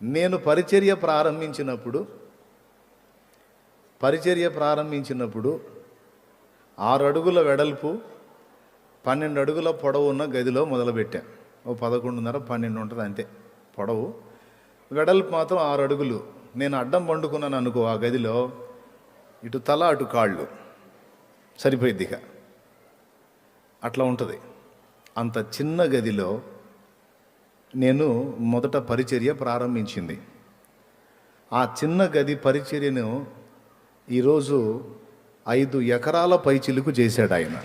నేను పరిచర్య ప్రారంభించినప్పుడు 6 అడుగుల వెడల్పు 12 అడుగుల పొడవు ఉన్న గదిలో మొదలుపెట్టాను. 11:30 12 ఉంటుంది అంతే పొడవు. వెడల్పు మాత్రం 6 అడుగులు. నేను అడ్డం పండుకున్నాను అనుకో, ఆ గదిలో ఇటు తల అటు కాళ్ళు సరిపోయిద్దిగా, అట్లా ఉంటుంది. అంత చిన్న గదిలో నేను మొదట పరిచర్య ప్రారంభించింది. ఆ చిన్న గది పరిచర్యను ఈరోజు 5 ఎకరాల పైచిలుకు చేశాడు ఆయన.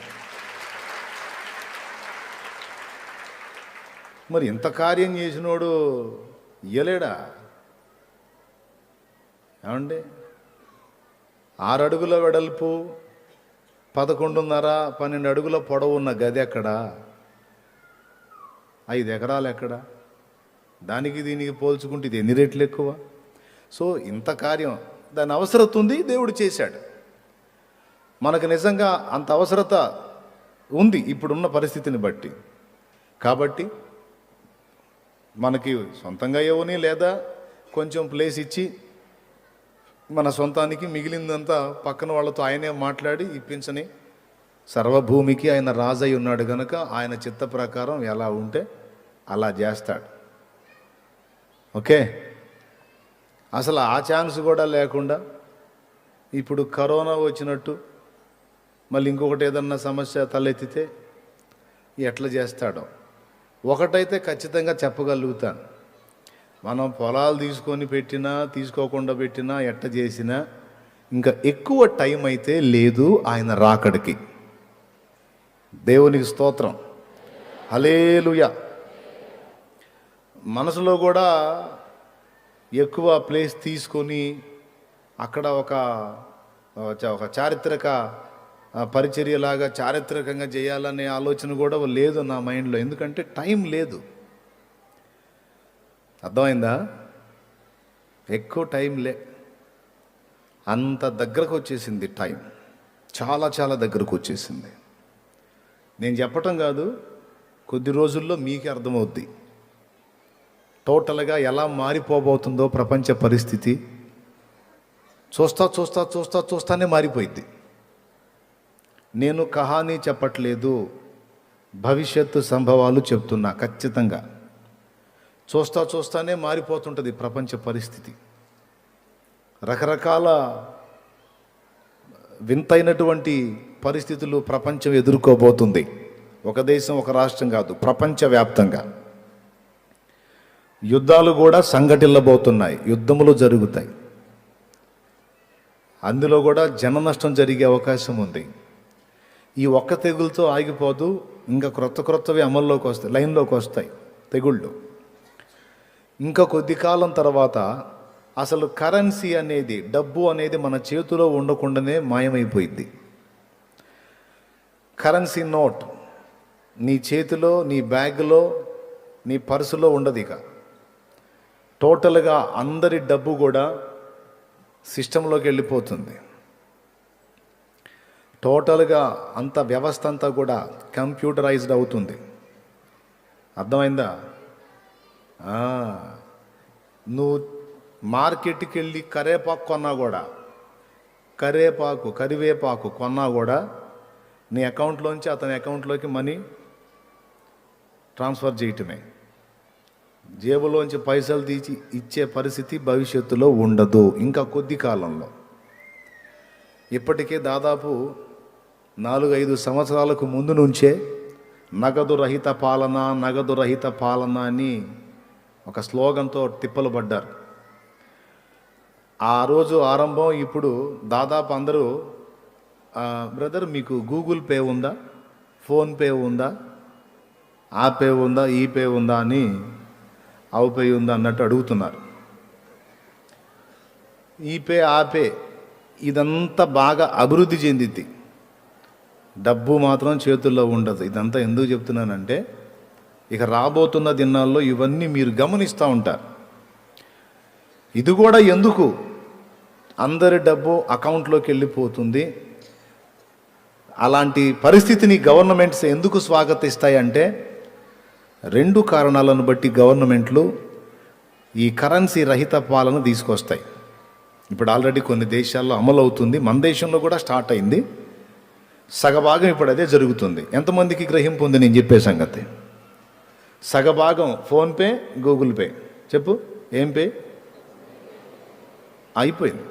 మరి ఇంత కార్యం చేసినోడు ఇయ్యలేడా ఏమండి? 6 అడుగుల వెడల్పు 11:30 12 అడుగుల పొడవు ఉన్న గది ఎక్కడ? 5 ఎకరాలు ఎక్కడ? దానికి దీనికి పోల్చుకుంటే ఇది ఎన్ని రెట్లు ఎక్కువ? సో ఇంత కార్యం, దాని అవసరత ఉంది, దేవుడు చేశాడు. మనకు నిజంగా అంత అవసరత ఉంది ఇప్పుడున్న పరిస్థితిని బట్టి. కాబట్టి మనకి సొంతంగా ఇవ్వని, లేదా కొంచెం ప్లేస్ ఇచ్చి మన సొంతానికి మిగిలిందంతా పక్కన వాళ్ళతో ఆయనే మాట్లాడి ఇప్పించని, సర్వభూమికి ఆయన రాజై ఉన్నాడు కనుక ఆయన చిత్త ప్రకారం ఎలా ఉంటే అలా చేస్తాడు. ఓకే, అసలు ఆ ఛాన్స్ కూడా లేకుండా ఇప్పుడు కరోనా వచ్చినట్టు మళ్ళీ ఇంకొకటి ఏదన్నా సమస్య తలెత్తితే ఎట్లా చేస్తాడో ఒకటైతే ఖచ్చితంగా చెప్పగలుగుతాను. మనం పొలాలు తీసుకొని పెట్టినా తీసుకోకుండా పెట్టినా ఎట్ట చేసినా ఇంకా ఎక్కువ టైం అయితే లేదు ఆయన రాకడికి. దేవునికి స్తోత్రం, హల్లెలూయా. మనసులో కూడా ఎక్కువ ప్లేస్ తీసుకొని అక్కడ ఒక చారిత్రక పరిచర్యలాగా చారిత్రకంగా చేయాలనే ఆలోచన కూడా లేదు నా మైండ్లో. ఎందుకంటే టైం లేదు. అర్థమైందా? ఎక్కువ టైం అంత దగ్గరకు వచ్చేసింది టైం, చాలా చాలా దగ్గరకు వచ్చేసింది. నేను చెప్పటం కాదు, కొద్ది రోజుల్లో మీకే అర్థమవుద్ది టోటల్గా ఎలా మారిపోబోతుందో ప్రపంచ పరిస్థితి. చూస్తానే మారిపోయింది. నేను కహానీ చెప్పట్లేదు, భవిష్యత్తు సంభవాలు చెప్తున్నా. ఖచ్చితంగా చూస్తానే మారిపోతుంటుంది ప్రపంచ పరిస్థితి. రకరకాల వింతైనటువంటి పరిస్థితులు ప్రపంచం ఎదుర్కోబోతుంది. ఒక దేశం, ఒక రాష్ట్రం కాదు, ప్రపంచవ్యాప్తంగా యుద్ధాలు కూడా సంఘటిల్లబోతున్నాయి. యుద్ధములు జరుగుతాయి. అందులో కూడా జన నష్టం జరిగే అవకాశం ఉంది. ఈ ఒక్క తెగులతో ఆగిపోదు, ఇంకా క్రొత్తవి అమల్లోకి వస్తాయి, లైన్లోకి వస్తాయి తెగుళ్ళు. ఇంకా కొద్ది కాలం తర్వాత అసలు కరెన్సీ అనేది, డబ్బు అనేది మన చేతిలో ఉండకుండానే మాయమైపోయింది. కరెన్సీ నోట్ నీ చేతిలో, నీ బ్యాగ్లో, నీ పర్సులో ఉండదు. ఇక టోటల్గా అందరి డబ్బు కూడా సిస్టంలోకి వెళ్ళిపోతుంది. టోటల్గా అంత వ్యవస్థ అంతా కూడా కంప్యూటరైజ్డ్ అవుతుంది. అర్థమైందా? నువ్వు మార్కెట్కి వెళ్ళి కరివేపాకు కొన్నా కూడా నీ అకౌంట్లోంచి అతని అకౌంట్లోకి మనీ ట్రాన్స్ఫర్ చేయటమే. జేబులోంచి పైసలు తీసి ఇచ్చే పరిస్థితి భవిష్యత్తులో ఉండదు ఇంకా కొద్ది కాలంలో. ఇప్పటికే దాదాపు 4-5 సంవత్సరాలకు ముందు నుంచే నగదు రహిత పాలన అని ఒక స్లోగన్తో తిప్పలు పడ్డారు. ఆ రోజు ఆరంభం. ఇప్పుడు దాదాపు అందరూ బ్రదర్ మీకు గూగుల్ పే ఉందా, ఫోన్పే ఉందా, ఆ పే ఉందా, ఈ పే ఉందా అని, అవు పే ఉందా అన్నట్టు అడుగుతున్నారు. ఈ పే ఆ పే ఇదంతా బాగా అభివృద్ధి చెందింది, డబ్బు మాత్రం చేతుల్లో ఉండదు. ఇదంతా ఎందుకు చెప్తున్నానంటే ఇక రాబోతున్న దినాల్లో ఇవన్నీ మీరు గమనిస్తూ ఉంటారు. ఇది కూడా ఎందుకు అందరి డబ్బు అకౌంట్లోకి వెళ్ళిపోతుంది, అలాంటి పరిస్థితిని గవర్నమెంట్స్ ఎందుకు స్వాగతిస్తాయంటే 2 కారణాలను బట్టి గవర్నమెంట్లు ఈ కరెన్సీ రహిత పాలన తీసుకొస్తాయి. ఇప్పుడు ఆల్రెడీ కొన్ని దేశాల్లో అమలు అవుతుంది, మన దేశంలో కూడా స్టార్ట్ అయింది. సగభాగం ఇప్పుడు అదే జరుగుతుంది. ఎంతమందికి గ్రహింపు ఉంది నేను చెప్పే సంగతి? సగభాగం ఫోన్పే, గూగుల్ పే. చెప్పు, ఏం పే అయిపోయింది.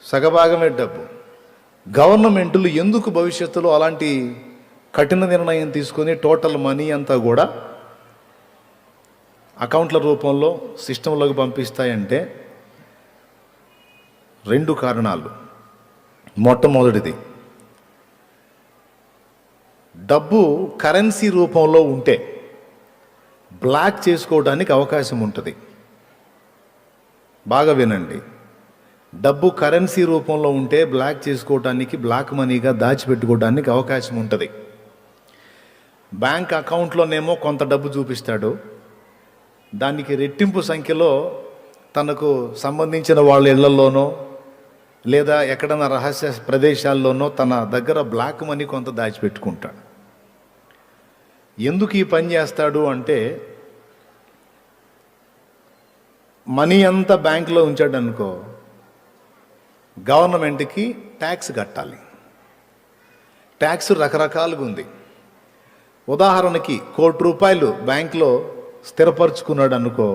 సగభాగమే డబ్బు. గవర్నమెంట్లు ఎందుకు భవిష్యత్తులో అలాంటి కఠిన నిర్ణయం తీసుకొని టోటల్ మనీ అంతా కూడా అకౌంట్ల రూపంలో సిస్టంలోకి పంపిస్తాయంటే 2 కారణాలు. మొట్టమొదటిది, డబ్బు కరెన్సీ రూపంలో ఉంటే బ్లాక్ చేసుకోవడానికి అవకాశం ఉంటుంది. బాగా వినండి, డబ్బు కరెన్సీ రూపంలో ఉంటే బ్లాక్ చేసుకోవడానికి, బ్లాక్ మనీగా దాచిపెట్టుకోవడానికి అవకాశం ఉంటుంది. బ్యాంక్ అకౌంట్లోనేమో కొంత డబ్బు చూపిస్తాడు, దానికి రెట్టింపు సంఖ్యలో తనకు సంబంధించిన వాళ్ళ ఇళ్లలోనో లేదా ఎక్కడైనా రహస్య ప్రదేశాల్లోనో తన దగ్గర బ్లాక్ మనీ కొంత దాచిపెట్టుకుంటాడు. ఎందుకు ఈ పని చేస్తాడు అంటే, మనీ అంతా బ్యాంకులో ఉంచాడు అనుకో, గవర్నమెంట్కి ట్యాక్స్ కట్టాలి. ట్యాక్స్ రకరకాలుగా ఉంది. ఉదాహరణకి ₹1,00,00,000 బ్యాంకులో స్థిరపరుచుకున్నాడు అనుకో,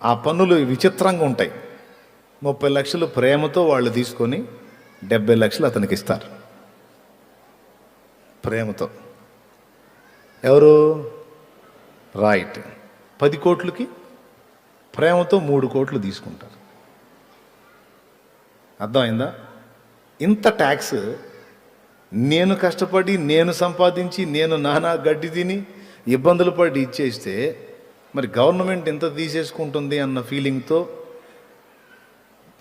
ఆ పన్నులు విచిత్రంగా ఉంటాయి. 30 లక్షలు ప్రేమతో వాళ్ళు తీసుకొని 70 లక్షలు అతనికి ఇస్తారు. ప్రేమతో. ఎవరు? రైట్. 10 కోట్లకి ప్రేమతో 3 కోట్లు తీసుకుంటారు. అర్థమైందా? ఇంత ట్యాక్స్ నేను కష్టపడి, నేను సంపాదించి, నేను నానా గడ్డి తిని ఇబ్బందులు పడి ఇచ్చేస్తే మరి గవర్నమెంట్ ఎంత తీసేసుకుంటుంది అన్న ఫీలింగ్తో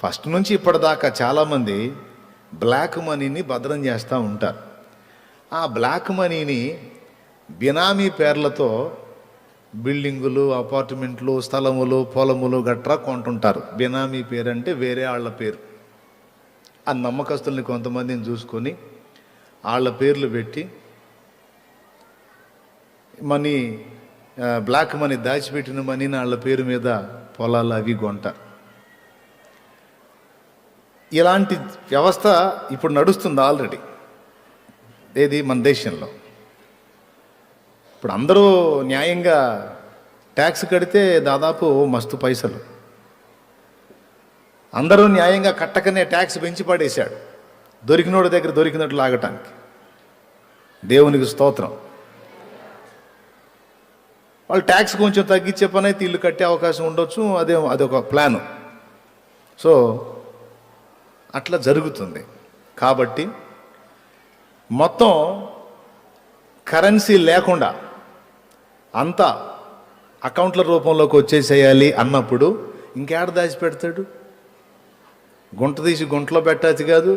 ఫస్ట్ నుంచి ఇప్పటిదాకా చాలామంది బ్లాక్ మనీని భద్రం చేస్తూ ఉంటారు. ఆ బ్లాక్ మనీని బినామీ పేర్లతో బిల్డింగులు, అపార్ట్మెంట్లు, స్థలములు, పొలములు గట్రా కొంటుంటారు. బినామీ పేరు అంటే వేరే వాళ్ళ పేరు. ఆ నమ్మకస్తుల్ని కొంతమందిని చూసుకొని వాళ్ళ పేర్లు పెట్టి మనీ, బ్లాక్ మనీ, దాచిపెట్టిన మనీని వాళ్ళ పేరు మీద పొలాలు అవి కొంటారు. ఇలాంటి వ్యవస్థ ఇప్పుడు నడుస్తుంది ఆల్రెడీ. ఏది? మన దేశంలో. ఇప్పుడు అందరూ న్యాయంగా ట్యాక్స్ కడితే దాదాపు మస్తు పైసలు. అందరూ న్యాయంగా కట్టకనే ట్యాక్స్ పెంచి పడేశాడు, దొరికినోడి దగ్గర దొరికినట్టు లాగటానికి. దేవునికి స్తోత్రం. వాళ్ళు ట్యాక్స్ కొంచెం తగ్గించే పని అయితే ఇల్లు కట్టే అవకాశం ఉండొచ్చు, అదొక ప్లాను. సో అట్లా జరుగుతుంది. కాబట్టి మొత్తం కరెన్సీ లేకుండా అంతా అకౌంట్ల రూపంలోకి వచ్చేసేయాలి అన్నప్పుడు ఇంకేడ దాచిపెడతాడు? గుంట తీసి గుంటలో పెట్టాచి కాదు,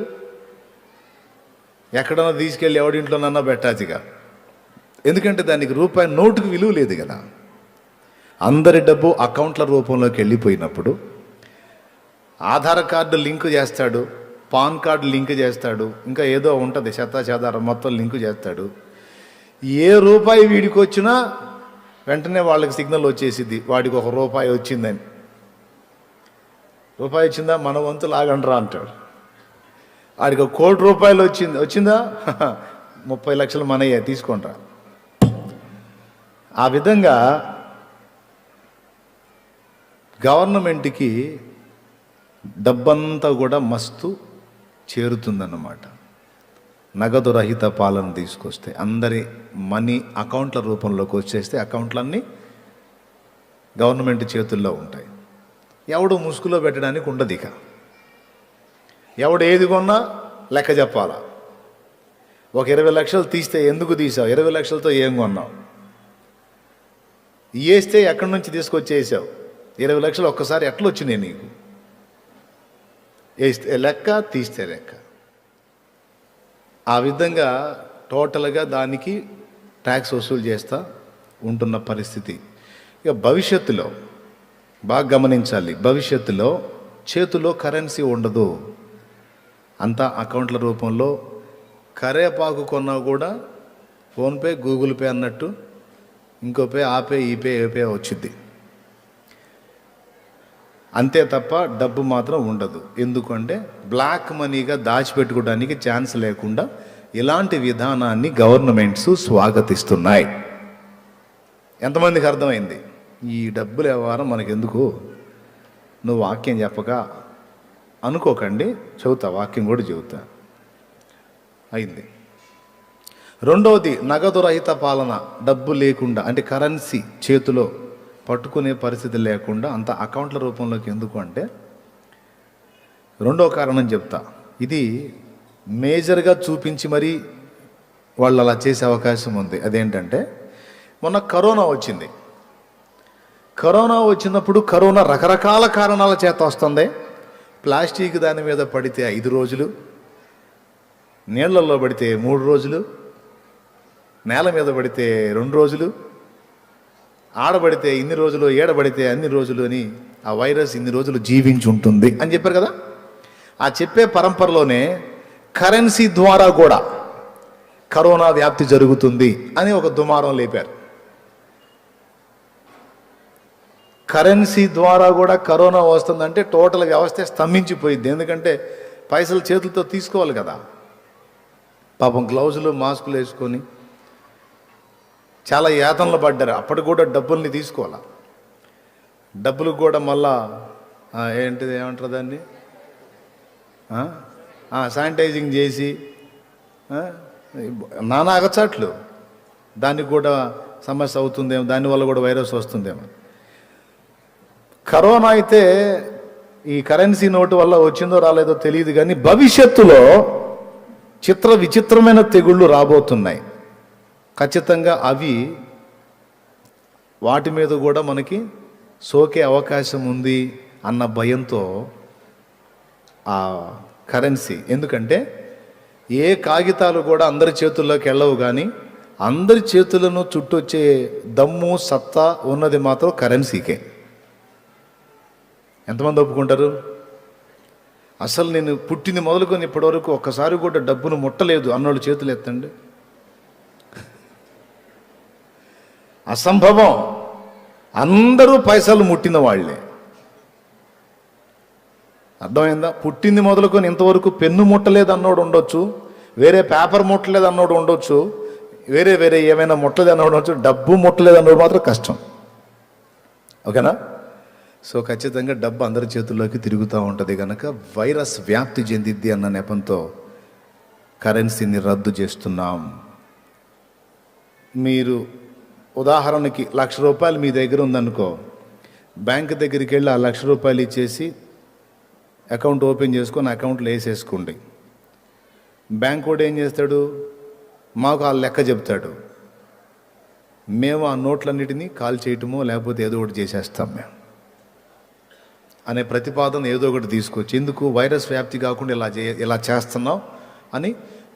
ఎక్కడన్నా తీసుకెళ్ళి ఎవడింట్లోనన్నా పెట్టాచి కాదు. ఎందుకంటే దానికి రూపాయి నోటుకు విలువ లేదు కదా. అందరి డబ్బు అకౌంట్ల రూపంలోకి వెళ్ళిపోయినప్పుడు ఆధార్ కార్డు లింకు చేస్తాడు, పాన్ కార్డు లింక్ చేస్తాడు, ఇంకా ఏదో ఉంటుంది చెదారం మొత్తం లింకు చేస్తాడు. ఏ రూపాయి వీడికి వచ్చినా వెంటనే వాళ్ళకి సిగ్నల్ వచ్చేసిద్ది, వాడికి ₹1 వచ్చిందని. రూపాయి వచ్చిందా, మన వంతు లాగండ్రా అంటాడు. వాడికి ₹1,00,00,000 వచ్చిందా, 30 లక్షలు మనయ్యే తీసుకుంటా. ఆ విధంగా గవర్నమెంట్కి డబ్బంతా కూడా మస్తు చేరుతుందన్నమాట. నగదు రహిత పాలన తీసుకొస్తే, అందరి మనీ అకౌంట్ల రూపంలోకి వచ్చేస్తే అకౌంట్లన్నీ గవర్నమెంట్ చేతుల్లో ఉంటాయి. ఎవడు ముసుగులో పెట్టడానికి ఉండదు. ఇక ఎవడు ఏది కొన్నా లెక్క చెప్పాలా. ఒక 20 లక్షలు తీస్తే ఎందుకు తీసావు, 20 లక్షలతో ఏం కొన్నావు, వేస్తే ఎక్కడి నుంచి తీసుకొచ్చేసావు, 20 లక్షలు ఒక్కసారి ఎట్లా వచ్చినాయి నీకు, వేస్తే లెక్క, తీస్తే లెక్క. ఆ విధంగా టోటల్గా దానికి ట్యాక్స్ వసూలు చేస్తూ ఉంటున్న పరిస్థితి. ఇక భవిష్యత్తులో బాగా గమనించాలి, భవిష్యత్తులో చేతిలో కరెన్సీ ఉండదు, అంతా అకౌంట్ల రూపంలో. కరేపాకు కొన్నా కూడా ఫోన్పే, గూగుల్ పే అన్నట్టు ఇంకో పే ఆ పే ఈ పే ఏ పే వచ్చింది. అంతే తప్ప డబ్బు మాత్రం ఉండదు. ఎందుకంటే బ్లాక్ మనీగా దాచిపెట్టుకోవడానికి ఛాన్స్ లేకుండా ఇలాంటి విధానాన్ని గవర్నమెంట్స్ స్వాగతిస్తున్నాయి. ఎంతమందికి అర్థమైంది? ఈ డబ్బుల వ్యవహారం మనకెందుకు, నువ్వు వాక్యం చెప్పక అనుకోకండి, చెబుతా, వాక్యం కూడా చెబుతా. అయింది. రెండవది, నగదు రహిత పాలన. డబ్బు లేకుండా, అంటే కరెన్సీ చేతిలో పట్టుకునే పరిస్థితి లేకుండా అంత అకౌంట్ల రూపంలోకి ఎందుకు అంటే, రెండో కారణం చెప్తా. ఇది మేజర్గా చూపించి మరీ వాళ్ళు అలా చేసే అవకాశం ఉంది. అదేంటంటే, మొన్న కరోనా వచ్చింది. కరోనా వచ్చినప్పుడు కరోనా రకరకాల కారణాల చేత వస్తుంది. ప్లాస్టిక్ దాని మీద పడితే 5 రోజులు, నీళ్లలో పడితే 3 రోజులు, నేల మీద పడితే 2 రోజులు, ఆడబడితే ఇన్ని రోజులు, ఏడబడితే అన్ని రోజులు అని ఆ వైరస్ ఇన్ని రోజులు జీవించి ఉంటుంది అని చెప్పారు కదా. ఆ చెప్పే పరంపరలోనే కరెన్సీ ద్వారా కూడా కరోనా వ్యాప్తి జరుగుతుంది అని ఒక దుమారం లేపారు. కరెన్సీ ద్వారా కూడా కరోనా వస్తుందంటే టోటల్ వ్యవస్థ స్తంభించిపోయింది. ఎందుకంటే పైసలు చేతులతో తీసుకోవాలి కదా. పాపం గ్లౌజులు మాస్కులు వేసుకొని చాలా యాతనలు పడ్డారు. అప్పటికి కూడా డబ్బుల్ని తీసుకోవాలి. డబ్బులు కూడా మళ్ళా ఏంటిది, ఏమంటారు దాన్ని, శానిటైజింగ్ చేసి నానా అగచాట్లు. దానికి కూడా సమస్య అవుతుందేమో, దానివల్ల కూడా వైరస్ వస్తుందేమో. కరోనా అయితే ఈ కరెన్సీ నోటు వల్ల వచ్చిందో రాలేదో తెలియదు, కానీ భవిష్యత్తులో విచిత్రమైన తెగుళ్ళు రాబోతున్నాయి. ఖచ్చితంగా అవి వాటి మీద కూడా మనకి సోకే అవకాశం ఉంది అన్న భయంతో ఆ కరెన్సీ. ఎందుకంటే ఏ కాగితాలు కూడా అందరి చేతుల్లోకి వెళ్ళవు, కానీ అందరి చేతులను చుట్టొచ్చే దమ్ము సత్తా ఉన్నది మాత్రం కరెన్సీకే. ఎంతమంది ఒప్పుకుంటారు? అసలు నేను పుట్టింది మొదలుకొని ఇప్పటివరకు ఒక్కసారి కూడా డబ్బును ముట్టలేదు అన్నోళ్ళు చేతులు ఎత్తండి. అసంభవం. అందరూ పైసలు ముట్టిన వాళ్ళే. అర్థమైందా? పుట్టింది మొదలుకొని ఇంతవరకు పెన్ను ముట్టలేదు అన్నోడు ఉండొచ్చు, వేరే పేపర్ ముట్టలేదు అన్నోడు ఉండొచ్చు, వేరే ఏమైనా ముట్టలేదు అన్నోడు ఉండొచ్చు. డబ్బు ముట్టలేదు అన్నోడు మాత్రం కష్టం. ఓకేనా? సో ఖచ్చితంగా డబ్బు అందరి చేతుల్లోకి తిరుగుతూ ఉంటుంది కనుక వైరస్ వ్యాప్తి చెందిద్ది అన్న నెపంతో కరెన్సీని రద్దు చేస్తున్నాం. మీరు ఉదాహరణకి 1,00,000 రూపాయలు మీ దగ్గర ఉందనుకో, బ్యాంక్ దగ్గరికి వెళ్ళి ఆ 1,00,000 రూపాయలు ఇచ్చేసి అకౌంట్ ఓపెన్ చేసుకొని అకౌంట్లో వేసేసుకోండి. బ్యాంక్ కూడా ఏం చేస్తాడు, మాకు ఆ లెక్క చెప్తాడు. మేము ఆ నోట్లన్నిటినీ కాల్ చేయటమో లేకపోతే ఏదో ఒకటి చేసేస్తాం మేము అనే ప్రతిపాదన ఏదో ఒకటి తీసుకొచ్చి, ఎందుకు వైరస్ వ్యాప్తి కాకుండా ఇలా చేస్తున్నాం అని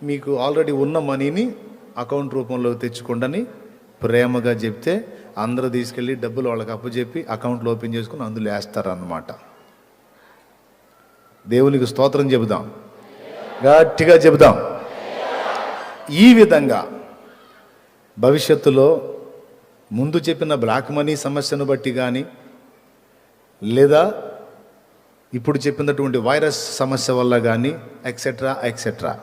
మీకు ఆల్రెడీ ఉన్న మనీని అకౌంట్ రూపంలో తెచ్చుకోండి ప్రేమగా చెప్తే అందరూ తీసుకెళ్ళి డబ్బులు వాళ్ళకి అప్పచెప్పి అకౌంట్లో ఓపెన్ చేసుకుని అందులో వేస్తారన్నమాట. దేవునికి స్తోత్రం చెబుదాం, గట్టిగా చెబుదాం. ఈ విధంగా భవిష్యత్తులో ముందు చెప్పిన బ్లాక్ మనీ సమస్యను బట్టి కానీ, లేదా ఇప్పుడు చెప్పినటువంటి వైరస్ సమస్య వల్ల కానీ ఎక్సెట్రా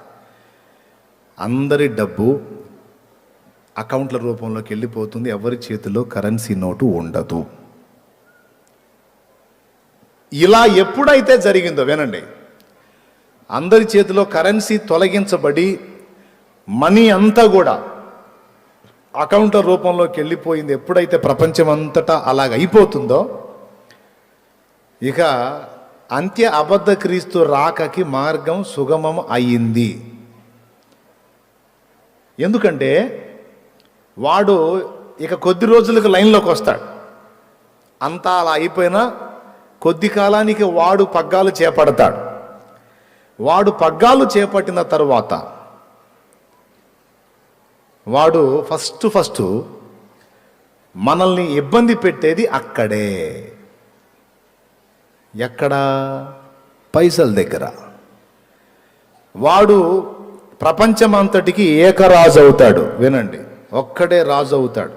అందరి డబ్బు అకౌంట్ల రూపంలోకి వెళ్ళిపోతుంది. ఎవరి చేతిలో కరెన్సీ నోటు ఉండదు. ఇలా ఎప్పుడైతే జరిగిందో వినండి, అందరి చేతిలో కరెన్సీ తొలగించబడి మనీ అంతా కూడా అకౌంట్ల రూపంలోకి వెళ్ళిపోయింది. ఎప్పుడైతే ప్రపంచం అంతటా అలాగ అయిపోతుందో, ఇక అంత్య అబద్ధ క్రీస్తు రాకకి మార్గం సుగమం అయ్యింది. ఎందుకంటే వాడు ఇక కొద్ది రోజులకు లైన్లోకి వస్తాడు. అంతా అలా అయిపోయినా కొద్ది కాలానికి వాడు పగ్గాలు చేపడతాడు. వాడు పగ్గాలు చేపట్టిన తరువాత వాడు ఫస్ట్ మనల్ని ఇబ్బంది పెట్టేది అక్కడే. ఎక్కడ? పైసల దగ్గర. వాడు ప్రపంచమంతటికి ఏకరాజు అవుతాడు. వినండి, ఒక్కడే రాజు అవుతాడు.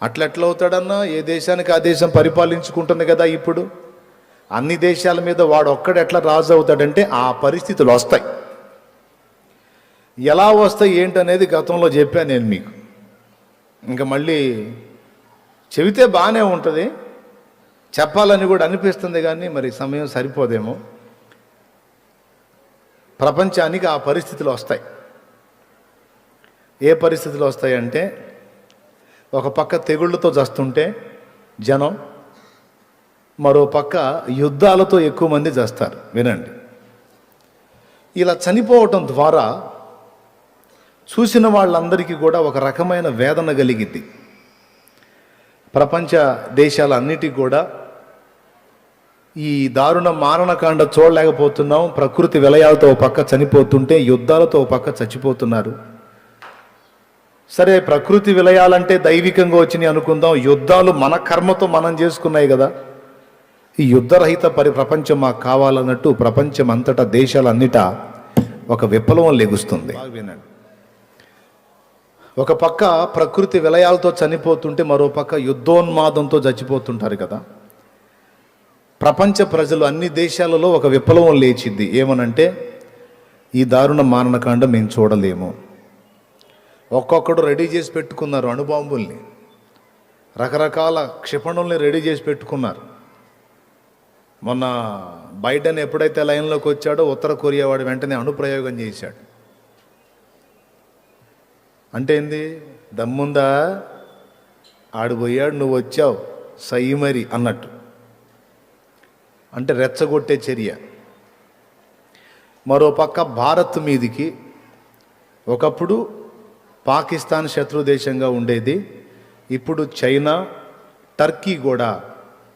ఎట్లా అవుతాడన్నా? ఏ దేశానికి ఆ దేశం పరిపాలించుకుంటుంది కదా. ఇప్పుడు అన్ని దేశాల మీద వాడు ఒక్కడు ఎట్లా రాజు అవుతాడంటే ఆ పరిస్థితులు వస్తాయి. ఎలా వస్తాయి ఏంటనేది గతంలో చెప్పాను నేను మీకు. ఇంకా మళ్ళీ చెబితే బాగానే ఉంటుంది, చెప్పాలని కూడా అనిపిస్తుంది, కానీ మరి సమయం సరిపోదేమో. ప్రపంచానికి ఆ పరిస్థితులు వస్తాయి. ఏ పరిస్థితులు వస్తాయంటే, ఒక పక్క తెగుళ్ళతో చస్తుంటే జనం, మరో పక్క యుద్ధాలతో ఎక్కువ మంది చస్తారు. వినండి, ఇలా చనిపోవటం ద్వారా చూసిన వాళ్ళందరికీ కూడా ఒక రకమైన వేదన కలిగింది. ప్రపంచ దేశాలన్నిటికీ కూడా ఈ దారుణ మారణకాండ చూడలేకపోతున్నాం. ప్రకృతి విలయాలతో ఒక పక్క చనిపోతుంటే, యుద్ధాలతో ఒక పక్క చచ్చిపోతున్నారు. సరే, ప్రకృతి విలయాలంటే దైవికంగా వచ్చినాయి అనుకుందాం. యుద్ధాలు మన కర్మతో మనం చేసుకున్నాయి కదా. ఈ యుద్ధరహిత ప్రపంచం మాకు కావాలన్నట్టు ప్రపంచం అంతటా దేశాలన్నిటా ఒక విప్లవం లెగుస్తుంది. వినండి, ఒక పక్క ప్రకృతి విలయాలతో చనిపోతుంటే, మరో పక్క యుద్ధోన్మాదంతో చచ్చిపోతుంటారు కదా. ప్రపంచ ప్రజలు అన్ని దేశాలలో ఒక విప్లవం లేచింది. ఏమనంటే, ఈ దారుణ మారణకాండ మేము చూడలేము. ఒక్కొక్కడు రెడీ చేసి పెట్టుకున్నారు అణుబాంబుల్ని, రకరకాల క్షిపణుల్ని రెడీ చేసి పెట్టుకున్నారు. మొన్న బైడెన్ ఎప్పుడైతే లైన్లోకి వచ్చాడో ఉత్తర కొరియా వాడు వెంటనే అణుప్రయోగం చేశాడు. అంటే ఏంది? దమ్ముందా, ఆడిపోయాడు, నువ్వు వచ్చావు సై మరి అన్నట్టు. అంటే రెచ్చగొట్టే చర్య. మరో పక్క భారత్ మీదికి ఒకప్పుడు పాకిస్తాన్ శత్రు దేశంగా ఉండేది, ఇప్పుడు చైనా, టర్కీ కూడా,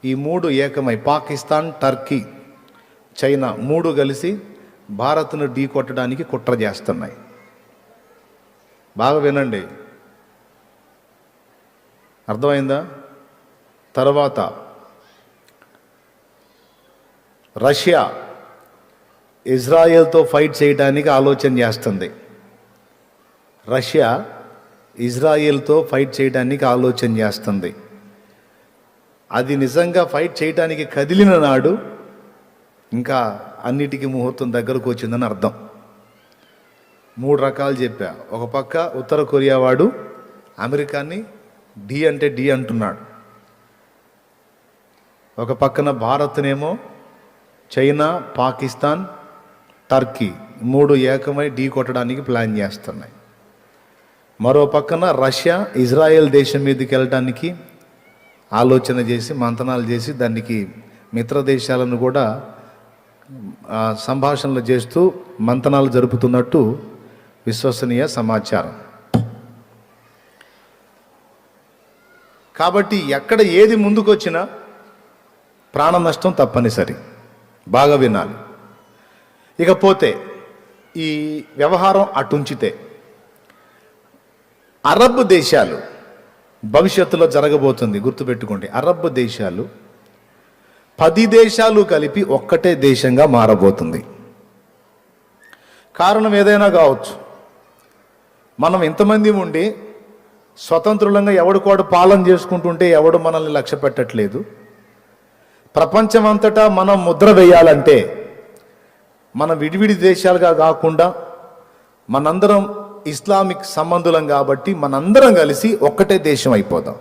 ఈ మూడు ఏకమై పాకిస్తాన్, టర్కీ, చైనా మూడు కలిసి భారత్ను ఢీ కొట్టడానికి కుట్ర చేస్తున్నాయి. బాగా వినండి, అర్థమైందా? తర్వాత రష్యా ఇజ్రాయెల్తో ఫైట్ చేయడానికి ఆలోచన చేస్తుంది. రష్యా ఇజ్రాయెల్తో ఫైట్ చేయడానికి ఆలోచన చేస్తుంది. అది నిజంగా ఫైట్ చేయడానికి కదిలిన నాడు ఇంకా అన్నిటికీ ముహూర్తం దగ్గరకు వచ్చిందని అర్థం. మూడు రకాలు చెప్పా. ఒక పక్క ఉత్తర కొరియా వాడు అమెరికాని డి అంటే డి అంటున్నాడు. ఒక పక్కన భారత్నేమో చైనా, పాకిస్తాన్, టర్కీ మూడు ఏకమై ఢీ కొట్టడానికి ప్లాన్ చేస్తున్నాయి. మరో పక్కన రష్యా ఇజ్రాయెల్ దేశం మీదకి వెళ్ళడానికి ఆలోచన చేసి మంతనాలు చేసి దానికి మిత్ర దేశాలను కూడా సంభాషణలు చేస్తూ మంతనాలు జరుపుతున్నట్టు విశ్వసనీయ సమాచారం. కాబట్టి ఎక్కడ ఏది ముందుకొచ్చినా ప్రాణ నష్టం తప్పనిసరి. బాగా వినాలి. ఇకపోతే ఈ వ్యవహారం అటుంచితే, అరబ్ దేశాలు భవిష్యత్తులో జరగబోతుంది, గుర్తుపెట్టుకోండి. అరబ్ దేశాలు 10 దేశాలు కలిపి ఒక్కటే దేశంగా మారబోతుంది. కారణం ఏదైనా కావచ్చు. మనం ఇంతమంది ఉండి స్వతంత్రులంగా ఎవడికోడు పాలన చేసుకుంటుంటే ఎవడు మనల్ని లక్ష్య పెట్టట్లేదు. ప్రపంచమంతటా మనం ముద్ర వేయాలంటే మనం విడివిడి దేశాలుగా కాకుండా మనందరం ఇస్లామిక్ సంబంధులం కాబట్టి మనందరం కలిసి ఒక్కటే దేశం అయిపోదాం.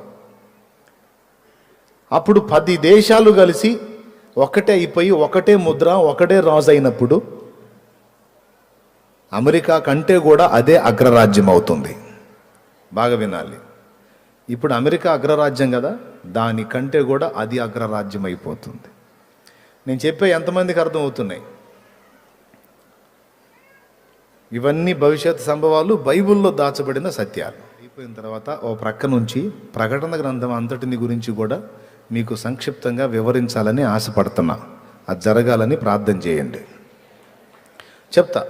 అప్పుడు 10 దేశాలు కలిసి ఒకటే అయిపోయి ఒకటే ముద్ర, ఒకటే రాజు అయినప్పుడు అమెరికా కంటే కూడా అదే అగ్రరాజ్యం అవుతుంది. బాగా వినాలి. ఇప్పుడు అమెరికా అగ్రరాజ్యం కదా, దానికంటే కూడా అది అగ్రరాజ్యం అయిపోతుంది. నేను చెప్పే ఎంతమందికి అర్థమవుతున్నాయి? ఇవన్నీ భవిష్యత్ సంభవాలు, బైబిల్లో దాచబడిన సత్యాలు. అయిపోయిన తర్వాత ఓ ప్రక్క నుంచి ప్రకటన గ్రంథం అంతటిని గురించి కూడా మీకు సంక్షిప్తంగా వివరించాలని ఆశపడుతున్నా. అది జరగాలని ప్రార్థన చేయండి. చెప్తా.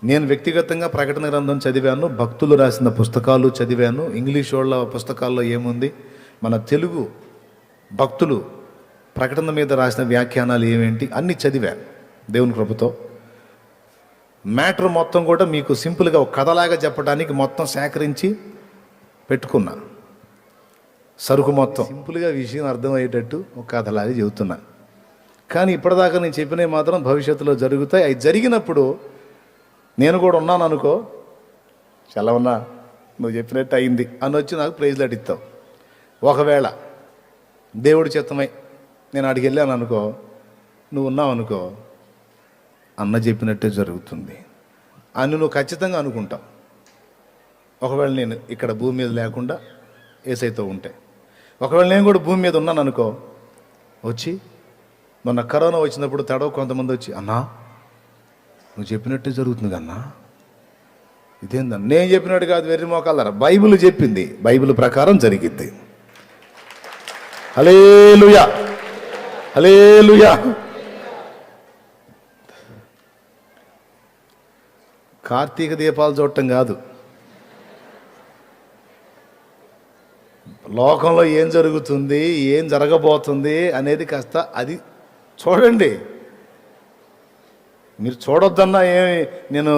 నేను వ్యక్తిగతంగా ప్రకటన గ్రంథం చదివాను, భక్తులు రాసిన పుస్తకాలు చదివాను. ఇంగ్లీష్ వాళ్ళ పుస్తకాల్లో ఏముంది, మన తెలుగు భక్తులు ప్రకటన మీద రాసిన వ్యాఖ్యానాలు ఏమేంటి అన్నీ చదివాను దేవుని కృపతో. మ్యాటర్ మొత్తం కూడా మీకు సింపుల్గా ఒక కథలాగా చెప్పడానికి మొత్తం సేకరించి పెట్టుకున్నా. సరుకు మొత్తం. సింపుల్గా విషయం అర్థమయ్యేటట్టు ఒక కథలాగా చెబుతున్నా. కానీ ఇప్పటిదాకా నేను చెప్పినవి మాత్రం భవిష్యత్తులో జరుగుతాయి. అవి జరిగినప్పుడు నేను కూడా ఉన్నాను అనుకో, చల్లవన్నా నువ్వు చెప్పినట్టు అయింది అని వచ్చి నాకు ప్రైజ్ లాట్ ఇస్తావు. ఒకవేళ దేవుడి చిత్తమై నేను అడిగి వెళ్ళాను అనుకో, నువ్వు ఉన్నావు అనుకో, అన్న చెప్పినట్టే జరుగుతుంది అని నువ్వు ఖచ్చితంగా అనుకుంటావు. ఒకవేళ నేను ఇక్కడ భూమి మీద లేకుండా ఏసైతో ఉంటే, ఒకవేళ నేను కూడా భూమి మీద ఉన్నాను అనుకో, వచ్చి మొన్న కరోనా వచ్చినప్పుడు తడవ కొంతమంది వచ్చి, అన్నా నువ్వు చెప్పినట్టే జరుగుతుంది కన్నా, ఇదేందన్న నేను చెప్పినట్టు కాదు, వెర్రి మోకాలరా, బైబిల్ చెప్పింది, బైబిల్ ప్రకారం జరిగిద్ది. హల్లెలూయా, హల్లెలూయా. కార్తీక దీపాలు చూడటం కాదు, లోకంలో ఏం జరుగుతుంది, ఏం జరగబోతుంది అనేది కాస్త అది చూడండి. మీరు చూడొద్దన్నా ఏమి నేను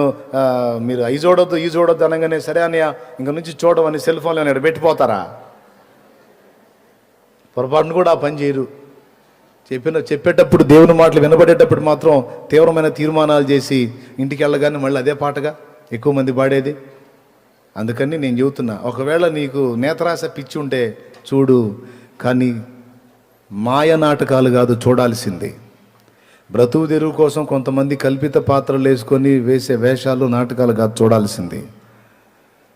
మీరు అవి చూడొద్దు ఈ చూడొద్దు అనగానే సరే అని ఇంక నుంచి చూడమని సెల్ ఫోన్లో నేను పెట్టిపోతారా? పొరపాటును కూడా ఆ పని చేయరు. చెప్పేటప్పుడు దేవుని మాటలు వినబడేటప్పుడు మాత్రం తీవ్రమైన తీర్మానాలు చేసి ఇంటికి వెళ్ళగానే మళ్ళీ అదే పాటగా ఎక్కువ మంది పాడేది. అందుకని నేను చెబుతున్నా, ఒకవేళ నీకు నేత్రాశ పిచ్చి ఉంటే చూడు, కానీ మాయ నాటకాలు కాదు చూడాల్సింది. బ్రతుకు తెరువు కోసం కొంతమంది కల్పిత పాత్రలు వేసుకొని వేసే వేషాలు నాటకాలు కాదు చూడాల్సింది.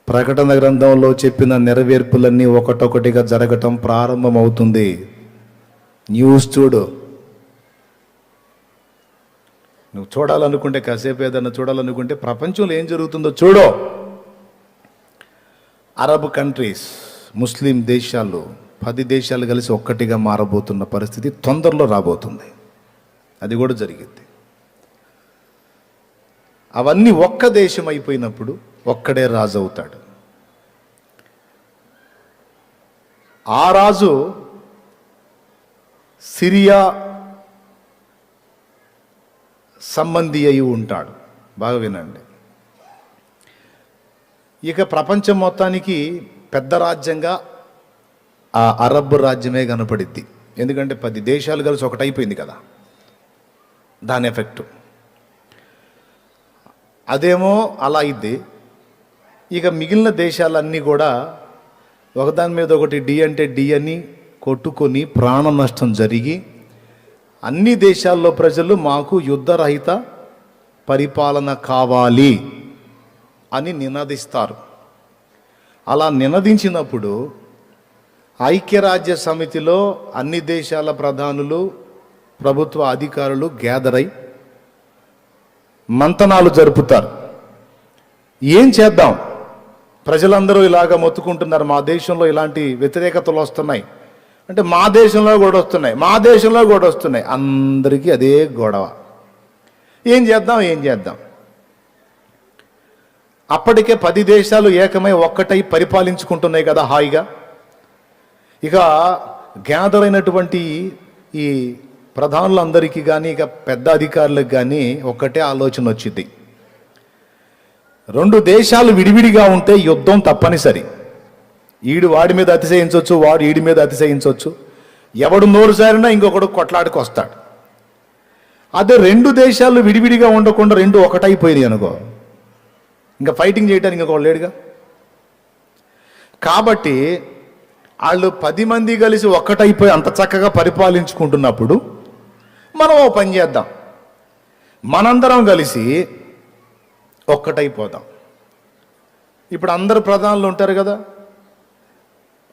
ప్రకటన గ్రంథంలో చెప్పిన నెరవేర్పులన్నీ ఒకటొకటిగా జరగటం ప్రారంభమవుతుంది. న్యూస్ చూడు. నువ్వు చూడాలనుకుంటే, కాసేపు ఏదన్నా చూడాలనుకుంటే ప్రపంచంలో ఏం జరుగుతుందో చూడు. అరబ్ కంట్రీస్, ముస్లిం దేశాలు 10 దేశాలు కలిసి ఒక్కటిగా మారబోతున్న పరిస్థితి తొందరలో రాబోతుంది. అది కూడా జరిగింది. అవన్నీ ఒక్క దేశం అయిపోయినప్పుడు ఒక్కడే రాజు అవుతాడు. ఆ రాజు సిరియా సంబంధి అయి ఉంటాడు. బాగా వినండి. ఇక ప్రపంచం మొత్తానికి పెద్ద రాజ్యంగా ఆ అరబ్ రాజ్యమే కనపడిద్ది. ఎందుకంటే 10 దేశాలు కలిసి ఒకటైపోయింది కదా, దాని ఎఫెక్ట్. అదేమో అలా అయింది. ఇక మిగిలిన దేశాలన్నీ కూడా ఒకదాని మీద ఒకటి డి అంటే డి అని కొట్టుకొని ప్రాణ నష్టం జరిగి అన్ని దేశాల్లో ప్రజలు మాకు యుద్ధరహిత పరిపాలన కావాలి అని నినదిస్తారు. అలా నినదించినప్పుడు ఐక్యరాజ్య సమితిలో అన్ని దేశాల ప్రధానులు, ప్రభుత్వ అధికారులు గ్యాదర్ అయి మంతనాలు జరుపుతారు. ఏం చేద్దాం, ప్రజలందరూ ఇలాగ మొత్తుకుంటున్నారు, మా దేశంలో ఇలాంటి వ్యతిరేకతలు వస్తున్నాయి అంటే మా దేశంలో కూడా వస్తున్నాయి, మా దేశంలో కూడా వస్తున్నాయి, అందరికీ అదే గొడవ. ఏం చేద్దాం. అప్పటికే 10 దేశాలు ఏకమై ఒక్కటై పరిపాలించుకుంటున్నాయి కదా హాయిగా. ఇక గ్యాదర్ అయినటువంటి ఈ ప్రధానులందరికీ కానీ, ఇక పెద్ద అధికారులకు కానీ ఒక్కటే ఆలోచన వచ్చింది. 2 దేశాలు విడివిడిగా ఉంటే యుద్ధం తప్పనిసరి. ఈడు వాడి మీద అతిశయించవచ్చు, వాడు ఈడి మీద అతిశయించవచ్చు, ఎవడు నోరు సారినా ఇంకొకడు కొట్లాడికి వస్తాడు. అదే 2 దేశాలు విడివిడిగా ఉండకుండా 2 ఒకటైపోయినాయి అనుకో, ఇంకా ఫైటింగ్ చేయడానికి ఇంకొకడు లేడుగా. కాబట్టి వాళ్ళు 10 మంది కలిసి ఒక్కటైపోయి అంత చక్కగా పరిపాలించుకుంటున్నప్పుడు మనం ఓ పని చేద్దాం, మనందరం కలిసి ఒక్కటైపోదాం. ఇప్పుడు అందరు ప్రధానులు ఉంటారు కదా,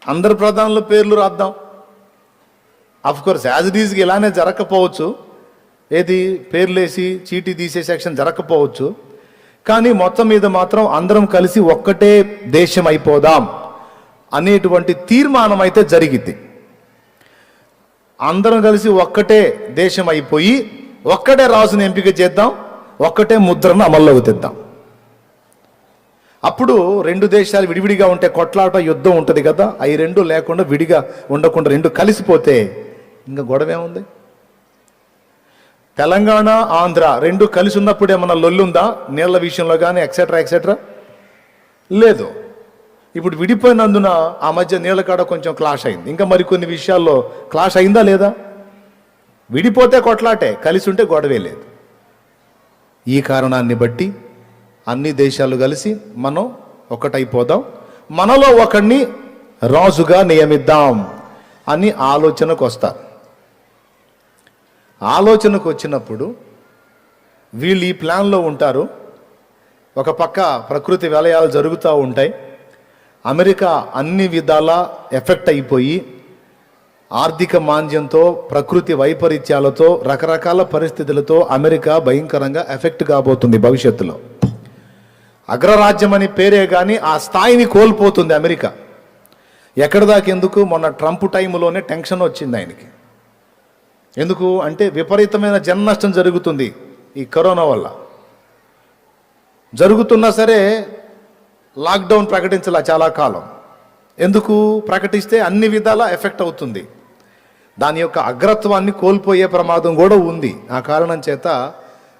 అందరు ప్రధానుల పేర్లు రాద్దాం. అఫ్కోర్స్ యాజ్ ఇట్ ఈజ్కి ఇలానే జరగకపోవచ్చు, ఏది పేర్లేసి చీటీ తీసే సెక్షన్ జరగకపోవచ్చు, కానీ మొత్తం మీద మాత్రం అందరం కలిసి ఒక్కటే దేశం అయిపోదాం అనేటువంటి తీర్మానం అయితే జరిగింది. అందరం కలిసి ఒక్కటే దేశం అయిపోయి ఒక్కటే రాజుని ఎంపిక చేద్దాం, ఒక్కటే ముద్రను అమల్లోకి తెద్దాం. అప్పుడు 2 దేశాలు విడివిడిగా ఉంటే కొట్లాట యుద్ధం ఉంటుంది కదా, అవి 2 లేకుండా విడిగా ఉండకుండా 2 కలిసిపోతే ఇంకా గొడవ ఏముంది? తెలంగాణ ఆంధ్ర 2 కలిసి ఉన్నప్పుడు ఏమన్నా లొల్లుందా? నీళ్ల విషయంలో కానీ ఎక్సెట్రా లేదు. ఇప్పుడు విడిపోయినందున ఆ మధ్య నీళ్ళ కాడ కొంచెం క్లాష్ అయింది. ఇంకా మరికొన్ని విషయాల్లో క్లాష్ అయిందా లేదా? విడిపోతే కొట్లాటే, కలిసి ఉంటే గొడవే లేదు. ఈ కారణాన్ని బట్టి అన్ని దేశాలు కలిసి మనం ఒకటైపోదాం, మనలో ఒకడిని రాజుగా నియమిద్దాం అని ఆలోచనకు వస్తారు. ఆలోచనకు వచ్చినప్పుడు వీళ్ళు ఈ ప్లాన్లో ఉంటారు. ఒక పక్క ప్రకృతి విలయాలు జరుగుతూ ఉంటాయి. అమెరికా అన్ని విధాలా ఎఫెక్ట్ అయిపోయి ఆర్థిక మాంద్యంతో, ప్రకృతి వైపరీత్యాలతో, రకరకాల పరిస్థితులతో అమెరికా భయంకరంగా ఎఫెక్ట్ కాబోతుంది భవిష్యత్తులో. అగ్రరాజ్యం అని పేరే కానీ ఆ స్థాయిని కోల్పోతుంది అమెరికా. ఎక్కడి దాకా ఎందుకు? మొన్న ట్రంప్ టైంలోనే టెన్షన్ వచ్చింది ఆయనకి. ఎందుకు అంటే విపరీతమైన జన నష్టం జరుగుతుంది ఈ కరోనా వల్ల. జరుగుతున్నా సరే లాక్డౌన్ ప్రకటించాల చాలా కాలం. ఎందుకు ప్రకటిస్తే అన్ని విధాలా ఎఫెక్ట్ అవుతుంది. దాని యొక్క అగ్రత్వాన్ని కోల్పోయే ప్రమాదం కూడా ఉంది. ఆ కారణం చేత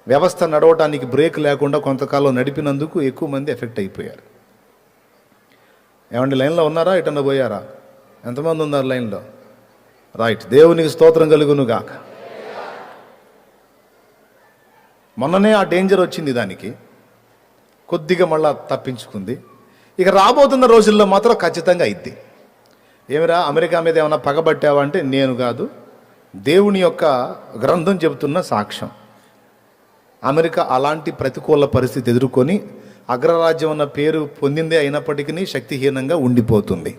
వ్యవస్థ నడవటానికి బ్రేక్ లేకుండా కొంతకాలం నడిపినందుకు ఎక్కువ మంది ఎఫెక్ట్ అయిపోయారు. ఏమండి లైన్లో ఉన్నారా? ఎటన్నా పోయారా? ఎంతమంది ఉన్నారు లైన్లో? రైట్, దేవునికి స్తోత్రం కలుగును గాక. మొన్ననే ఆ డేంజర్ వచ్చింది, దానికి కొద్దిగా మళ్ళా తప్పించుకుంది. ఇక రాబోతున్న రోజుల్లో మాత్రం ఖచ్చితంగా అయింది. ఏమిరా అమెరికా మీద ఏమైనా పగబట్టావా అంటే నేను కాదు, దేవుని యొక్క గ్రంథం చెబుతున్న సాక్ష్యం. అమెరికా అలాంటి ప్రతికూల పరిస్థితి ఎదుర్కొని అగ్రరాజ్యం అన్న పేరు పొందిందే అయినప్పటికీ శక్తిహీనంగా ఉండిపోతుంది.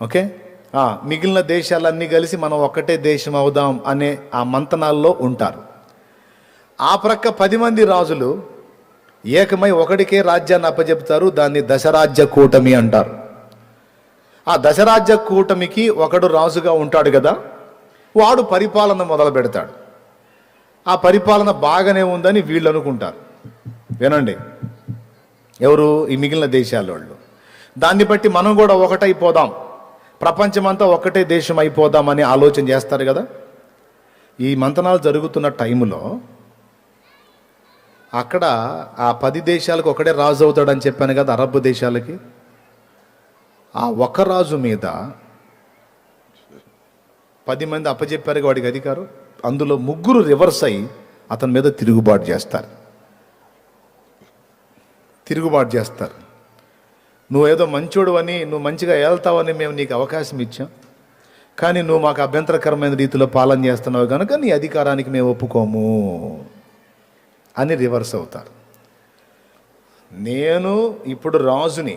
ఓకే, మిగిలిన దేశాలన్నీ కలిసి మనం ఒక్కటే దేశం అవుదాం అనే ఆ మంతనాల్లో ఉంటారు. ఆ ప్రక్క 10 మంది రాజులు ఏకమై ఒకటికే రాజ్యాన్ని అప్పచెప్తారు. దాన్ని దశరాజ్య కూటమి అంటారు. ఆ దశరాజ్య కూటమికి ఒకడు రాజుగా ఉంటాడు కదా, వాడు పరిపాలన మొదలు పెడతాడు. ఆ పరిపాలన బాగానే ఉందని వీళ్ళు అనుకుంటారు. వినండి, ఎవరు? ఈ మిగిలిన దేశాల వాళ్ళు. దాన్ని బట్టి మనం కూడా ఒకటైపోదాం, ప్రపంచమంతా ఒకటే దేశం అయిపోదామని ఆలోచన చేస్తారు కదా. ఈ మంతనాలు జరుగుతున్న టైంలో అక్కడ ఆ 10 దేశాలకు ఒకడే రాజు అవుతాడని చెప్పాను కదా, అరబ్ దేశాలకి. ఆ ఒక రాజు మీద 10 మంది అప్పచెప్పారు వాడికి అధికారం. అందులో 3 రివర్స్ అయ్యి అతని మీద తిరుగుబాటు చేస్తారు. నువ్వేదో మంచోడు అని, నువ్వు మంచిగా వెళ్తావని మేము నీకు అవకాశం ఇచ్చాం, కానీ నువ్వు మాకు అభ్యంతరకరమైన రీతిలో పాలన చేస్తున్నావు కనుక నీ అధికారానికి మేము ఒప్పుకోము అని రివర్స్ అవుతారు. నేను ఇప్పుడు రాజుని,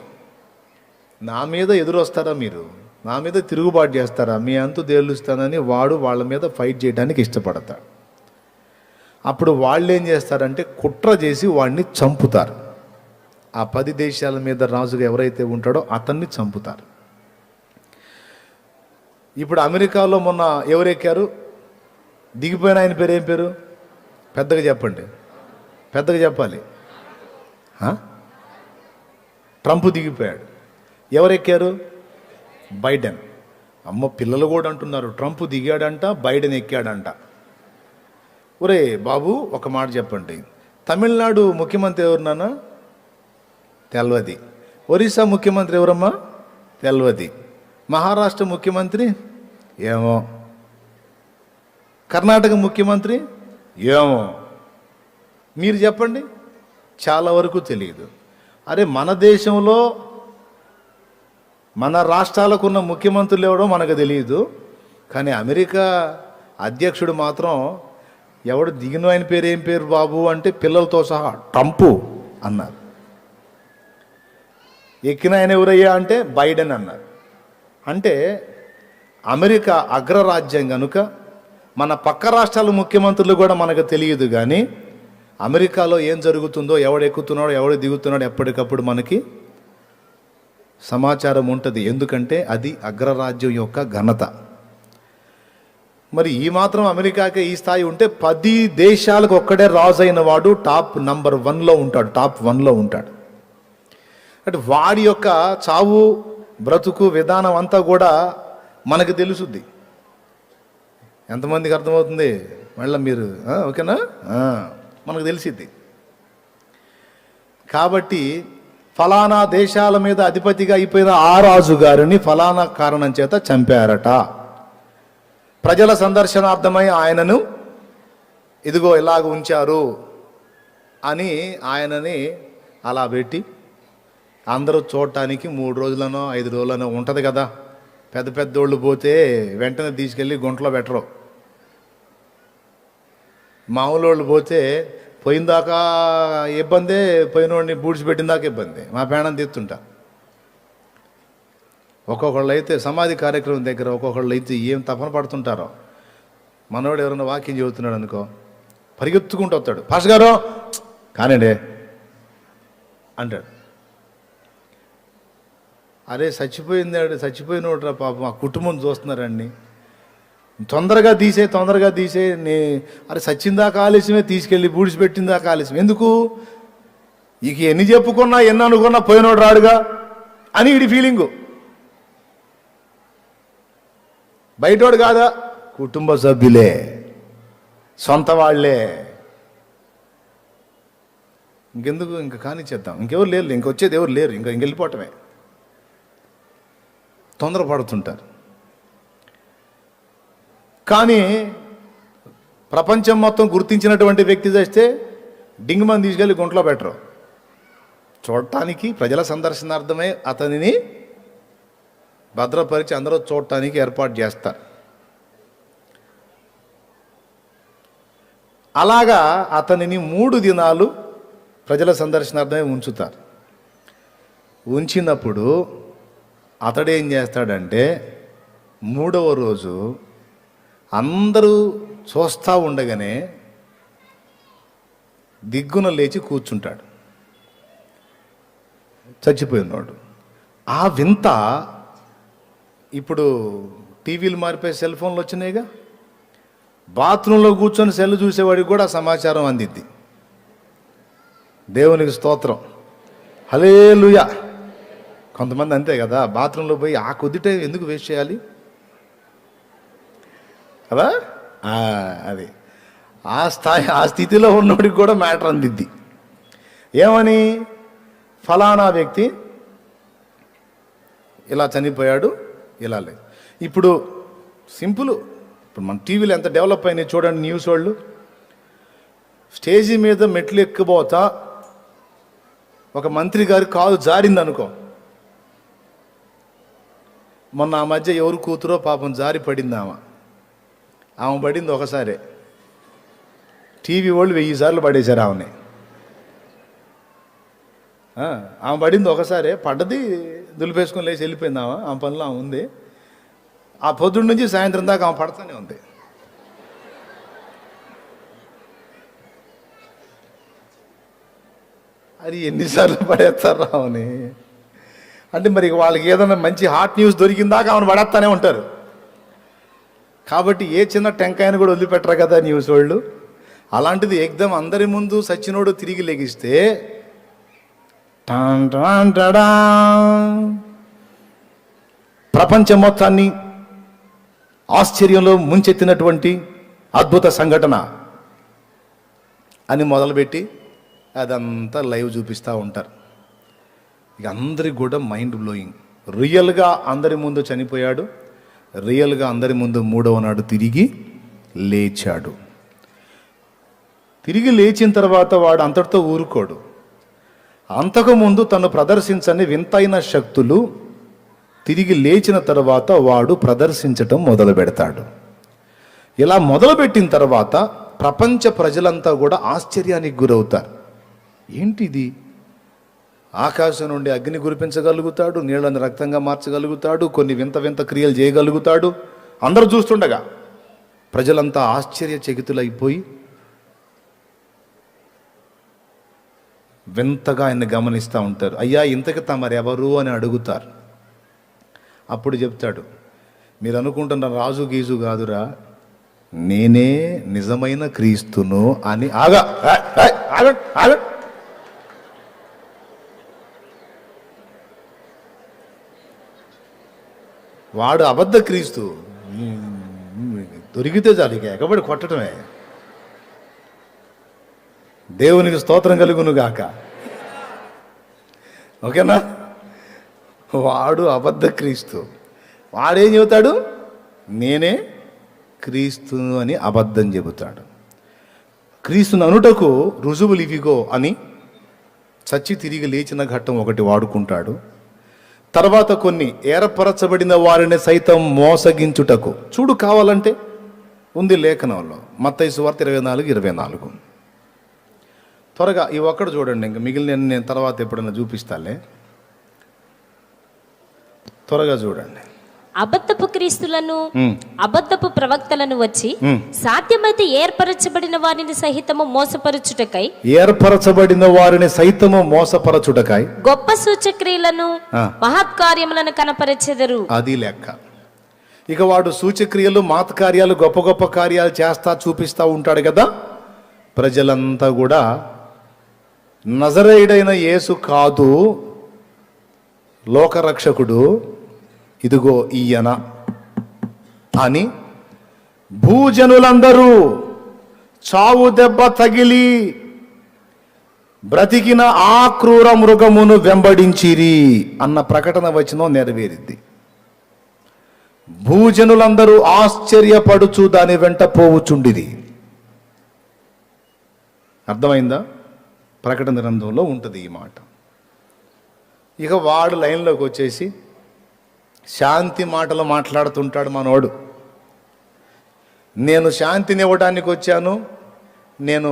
నా మీద ఎదురొస్తారా మీరు? నా మీద తిరుగుబాటు చేస్తారా? మీ అంతు తేలుస్తానని వాడు వాళ్ళ మీద ఫైట్ చేయడానికి ఇష్టపడతాడు. అప్పుడు వాళ్ళు ఏం చేస్తారంటే కుట్ర చేసి వాడిని చంపుతారు. ఆ 10 దేశాల మీద రాజుగా ఎవరైతే ఉంటాడో అతన్ని చంపుతారు. ఇప్పుడు అమెరికాలో మొన్న ఎవరెక్కారు? దిగిపోయిన ఆయన పేరు ఏం పేరు? పెద్దగా చెప్పండి, పెద్దగా చెప్పాలి. ట్రంప్ దిగిపోయాడు. ఎవరెక్కారు? బైడెన్. అమ్మ, పిల్లలు కూడా అంటున్నారు ట్రంప్ దిగాడంట, బైడెన్ ఎక్కాడంట. ఒరే బాబు, ఒక మాట చెప్పండి, తమిళనాడు ముఖ్యమంత్రి ఎవరు నాన్న? తెల్వది. ఒరిస్సా ముఖ్యమంత్రి ఎవరమ్మా? తెల్వది. మహారాష్ట్ర ముఖ్యమంత్రి ఏమో. కర్ణాటక ముఖ్యమంత్రి ఏమో. మీరు చెప్పండి, చాలా వరకు తెలియదు. అరే, మన దేశంలో మన రాష్ట్రాలకు ఉన్న ముఖ్యమంత్రులు ఎవడో మనకు తెలియదు, కానీ అమెరికా అధ్యక్షుడు మాత్రం ఎవడు దిగిన ఆయన పేరు ఏం పేరు బాబు అంటే పిల్లలతో సహా ట్రంప్ అన్నారు. ఎక్కిన ఆయన ఎవరయ్యా అంటే బైడెన్ అన్నారు. అంటే అమెరికా అగ్రరాజ్యం కనుక మన పక్క రాష్ట్రాల ముఖ్యమంత్రులు కూడా మనకు తెలియదు, కానీ అమెరికాలో ఏం జరుగుతుందో, ఎవడు ఎక్కుతున్నాడో ఎవడు దిగుతున్నాడో ఎప్పటికప్పుడు మనకి సమాచారం ఉంటుంది. ఎందుకంటే అది అగ్రరాజ్యం యొక్క ఘనత. మరి ఈ మాత్రం అమెరికాకే ఈ స్థాయి ఉంటే 10 దేశాలకు ఒక్కడే రాజు అయిన వాడు టాప్ నంబర్ 1లో ఉంటాడు, టాప్ 1లో ఉంటాడు. అంటే వాడి యొక్క చావు బ్రతుకు విధానం అంతా కూడా మనకు తెలుసుద్ది. ఎంతమందికి అర్థమవుతుంది? మళ్ళీ మీరు ఓకేనా? మనకు తెలిసిద్ది. కాబట్టి ఫలానా దేశాల మీద అధిపతిగా అయిపోయిన ఆ రాజు గారిని ఫలానా కారణం చేత చంపారట. ప్రజల సందర్శనార్థమై ఆయనను ఇదిగో ఇలాగ ఉంచారు అని ఆయనని అలా పెట్టి అందరూ చూడటానికి 3 రోజులనో 5 రోజులనో ఉంటుంది కదా. పెద్ద పెద్దోళ్ళు పోతే వెంటనే తీసుకెళ్ళి గుంటలో పెట్టరు. మామూలు వాళ్ళు పోతే పోయిన దాకా ఇబ్బందే, పోయినోడిని బూడ్చిపెట్టిన దాకా ఇబ్బంది. మా పేణం తీస్తుంటా. ఒక్కొక్కళ్ళు అయితే సమాధి కార్యక్రమం దగ్గర ఒక్కొక్కళ్ళు అయితే ఏం తపన పడుతుంటారో. మనోడు ఎవరైనా వాక్యం చెబుతున్నాడు అనుకో, పరిగెత్తుకుంటూ వస్తాడు, పాస్ గారు కానండి అంటాడు. అరే చచ్చిపోయినోడు రా పాపం, ఆ కుటుంబం చూస్తున్నారండి, తొందరగా తీసే అరే సచ్చిందాకా ఆలస్యమే, తీసుకెళ్ళి బూడిచిపెట్టిందాకా ఆలస్యం ఎందుకు, ఇక ఎన్ని చెప్పుకున్నా ఎన్ని అనుకున్నా పోయినోడు రాడుగా అని వీడి ఫీలింగు. బయటోడు కాదా, కుటుంబ సభ్యులే, సొంత వాళ్ళే. ఇంకెందుకు, ఇంకా కానిచ్చేద్దాం, ఇంకెవరు లేరు, ఇంకొచ్చేది ఎవరు లేరు, ఇంక వెళ్ళిపోవటమే. తొందరపడుతుంటారు. కానీ ప్రపంచం మొత్తం గుర్తించినటువంటి వ్యక్తి చేస్తే డింగ్మని తీసుకెళ్ళి గుంట్లో పెట్టరు. చూడటానికి ప్రజల సందర్శనార్థమే అతనిని భద్రపరిచి అందరూ చూడటానికి ఏర్పాటు చేస్తారు. అలాగా అతనిని 3 దినాలు ప్రజల సందర్శనార్థమే ఉంచుతారు. ఉంచినప్పుడు అతడేం చేస్తాడంటే 3వ రోజు అందరూ చూస్తూ ఉండగానే దిగ్గున లేచి కూర్చుంటాడు చచ్చిపోయినవాడు. ఆ వింత ఇప్పుడు టీవీలు మారిపోయి సెల్ ఫోన్లు వచ్చినాయిగా, బాత్రూంలో కూర్చొని సెల్ చూసేవాడికి కూడా సమాచారం అందిద్ది. దేవునికి స్తోత్రం, హల్లెలూయా. కొంతమంది అంతే కదా, బాత్రూంలో పోయి ఆ కొద్ది టైం ఎందుకు వేస్ట్ చేయాలి కదా, అది ఆ స్థితిలో ఉన్నోడికి కూడా మ్యాటర్ అందిద్ది. ఏమని, ఫలానా వ్యక్తి ఇలా చనిపోయాడు, ఇలా లేదు. ఇప్పుడు సింపుల్, ఇప్పుడు మన టీవీలో ఎంత డెవలప్ అయినాయి చూడండి. న్యూస్ వాళ్ళు స్టేజీ మీద మెట్లు ఎక్కిపోతా ఒక మంత్రి గారి కాలు జారిందనుకో, మొన్న ఆ మధ్య ఎవరు కూతురో పాపం జారి పడింది. ఆమె పడింది ఒకసారి, టీవీ వాళ్ళు 1000 సార్లు పడేశారు ఆమెని. ఆమె పడింది ఒకసారి, పడ్డది, దులిపేసుకొని లేచి వెళ్ళిపోయింది. ఆమె పనిలో ఆమె ఉంది. ఆ పొద్దున్న నుంచి సాయంత్రం దాకా ఆమె పడుతూనే ఉంది. అది ఎన్నిసార్లు పడేస్తారు ఆమెని అంటే, మరి వాళ్ళకి ఏదైనా మంచి హాట్ న్యూస్ దొరికిందాక ఆమెను పడేస్తానే ఉంటారు. కాబట్టి ఏ చిన్న టెంకాయను కూడా వదిలిపెట్టరు కదా న్యూస్ వాళ్ళు. అలాంటిది ఏకదం అందరి ముందు సచ్చినోడు తిరిగి లెగిస్తే ప్రపంచం మొత్తాన్ని ఆశ్చర్యంలో ముంచెత్తినటువంటి అద్భుత సంఘటన అని మొదలుపెట్టి అదంతా లైవ్ చూపిస్తూ ఉంటారు. ఇక అందరికి కూడా మైండ్ బ్లోయింగ్. రియల్గా అందరి ముందు చనిపోయాడు, రియల్గా అందరి ముందు 3వ నాడు తిరిగి లేచాడు. తిరిగి లేచిన తర్వాత వాడు అంతటితో ఊరుకోడు. అంతకుముందు తను ప్రదర్శించని వింతైన శక్తులు తిరిగి లేచిన తర్వాత వాడు ప్రదర్శించటం మొదలు పెడతాడు. ఇలా మొదలుపెట్టిన తర్వాత ప్రపంచ ప్రజలంతా కూడా ఆశ్చర్యానికి గురవుతారు. ఏంటిది, ఆకాశం నుండి అగ్ని కురిపించగలుగుతాడు, నీళ్ళని రక్తంగా మార్చగలుగుతాడు, కొన్ని వింత వింత క్రియలు చేయగలుగుతాడు. అందరూ చూస్తుండగా ప్రజలంతా ఆశ్చర్యచకితులైపోయి వింతగా ఆయన్ని గమనిస్తూ ఉంటారు. అయ్యా ఇంతకి తమరెవరు అని అడుగుతారు. అప్పుడు చెప్తాడు, మీరు అనుకుంటున్న రాజు గీజు కాదురా, నేనే నిజమైన క్రీస్తును అని. వాడు అబద్ధ క్రీస్తు, దొరికితే చాలు ఇక ఎగబడి కొట్టడమే. దేవునికి స్తోత్రం కలుగును గాక. ఓకేనా? వాడు అబద్ధ క్రీస్తు. వాడేం చెబుతాడు? నేనే క్రీస్తు అని అబద్ధం చెబుతాడు. క్రీస్తుని అనుటకు రుజువులు ఇవిగో అని చచ్చి తిరిగి లేచిన ఘట్టం ఒకటి వాడుకుంటాడు. తర్వాత కొన్ని ఏర్పరచబడిన వారిని సైతం మోసగించుటకు చూడు, కావాలంటే ఉంది లేఖనంలో, మత్తయి సువార్త 24:24. త్వరగా ఈ ఒక్కడు చూడండి, ఇంక మిగిలిన నేను తర్వాత ఎప్పుడైనా చూపిస్తాలే. త్వరగా చూడండి. అబద్ధపు క్రీస్తులను అబద్ధపు ప్రవక్తలను వచ్చి సాధ్యమైతే ఏర్పరచబడిన వారిని సహితము మోసపరచుటకై గొప్ప సూచక్రియలను మహత్కార్యములను కనపరచెదరు. అది లెక్క. ఇక వాడు సూచక్రియలు మహత్కార్యాలు గొప్ప గొప్ప కార్యాలు చేస్తా చూపిస్తా ఉంటాడు కదా. ప్రజలంతా కూడా నజరేయుడైన యేసు కాదు లోకరక్షకుడు, ఇదిగో ఈయన అని భూజనులందరూ చావు దెబ్బ తగిలి బ్రతికిన ఆ క్రూర మృగమును వెంబడించిరి అన్న ప్రకటన వచనం నెరవేరింది. భూజనులందరూ ఆశ్చర్యపడుచు దాని వెంట పోవుచుండిరి. అర్థమైందా? ప్రకటన గ్రంథంలో ఉంటుంది ఈ మాట. ఇక వాడు లైన్లోకి వచ్చేసి శాంతి మాటలు మాట్లాడుతుంటాడు మనోడు. నేను శాంతిని ఇవ్వడానికి వచ్చాను, నేను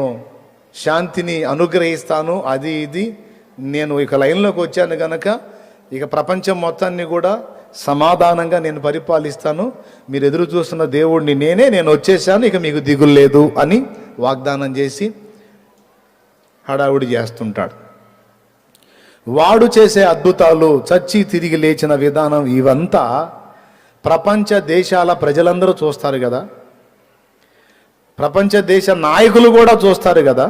శాంతిని అనుగ్రహిస్తాను, అది ఇది. నేను ఇక లైన్లోకి వచ్చాను కనుక ఇక ప్రపంచం మొత్తాన్ని కూడా సమాధానంగా నేను పరిపాలిస్తాను, మీరు ఎదురు చూస్తున్న దేవుడిని నేను వచ్చేసాను, ఇక మీకు దిగులు లేదు అని వాగ్దానం చేసి హడావుడి చేస్తుంటాడు. వాడు చేసే అద్భుతాలు, చచ్చి తిరిగి లేచిన విధానం, ఇవంతా ప్రపంచ దేశాల ప్రజలందరూ చూస్తారు కదా, ప్రపంచ దేశ నాయకులు కూడా చూస్తారు కదా.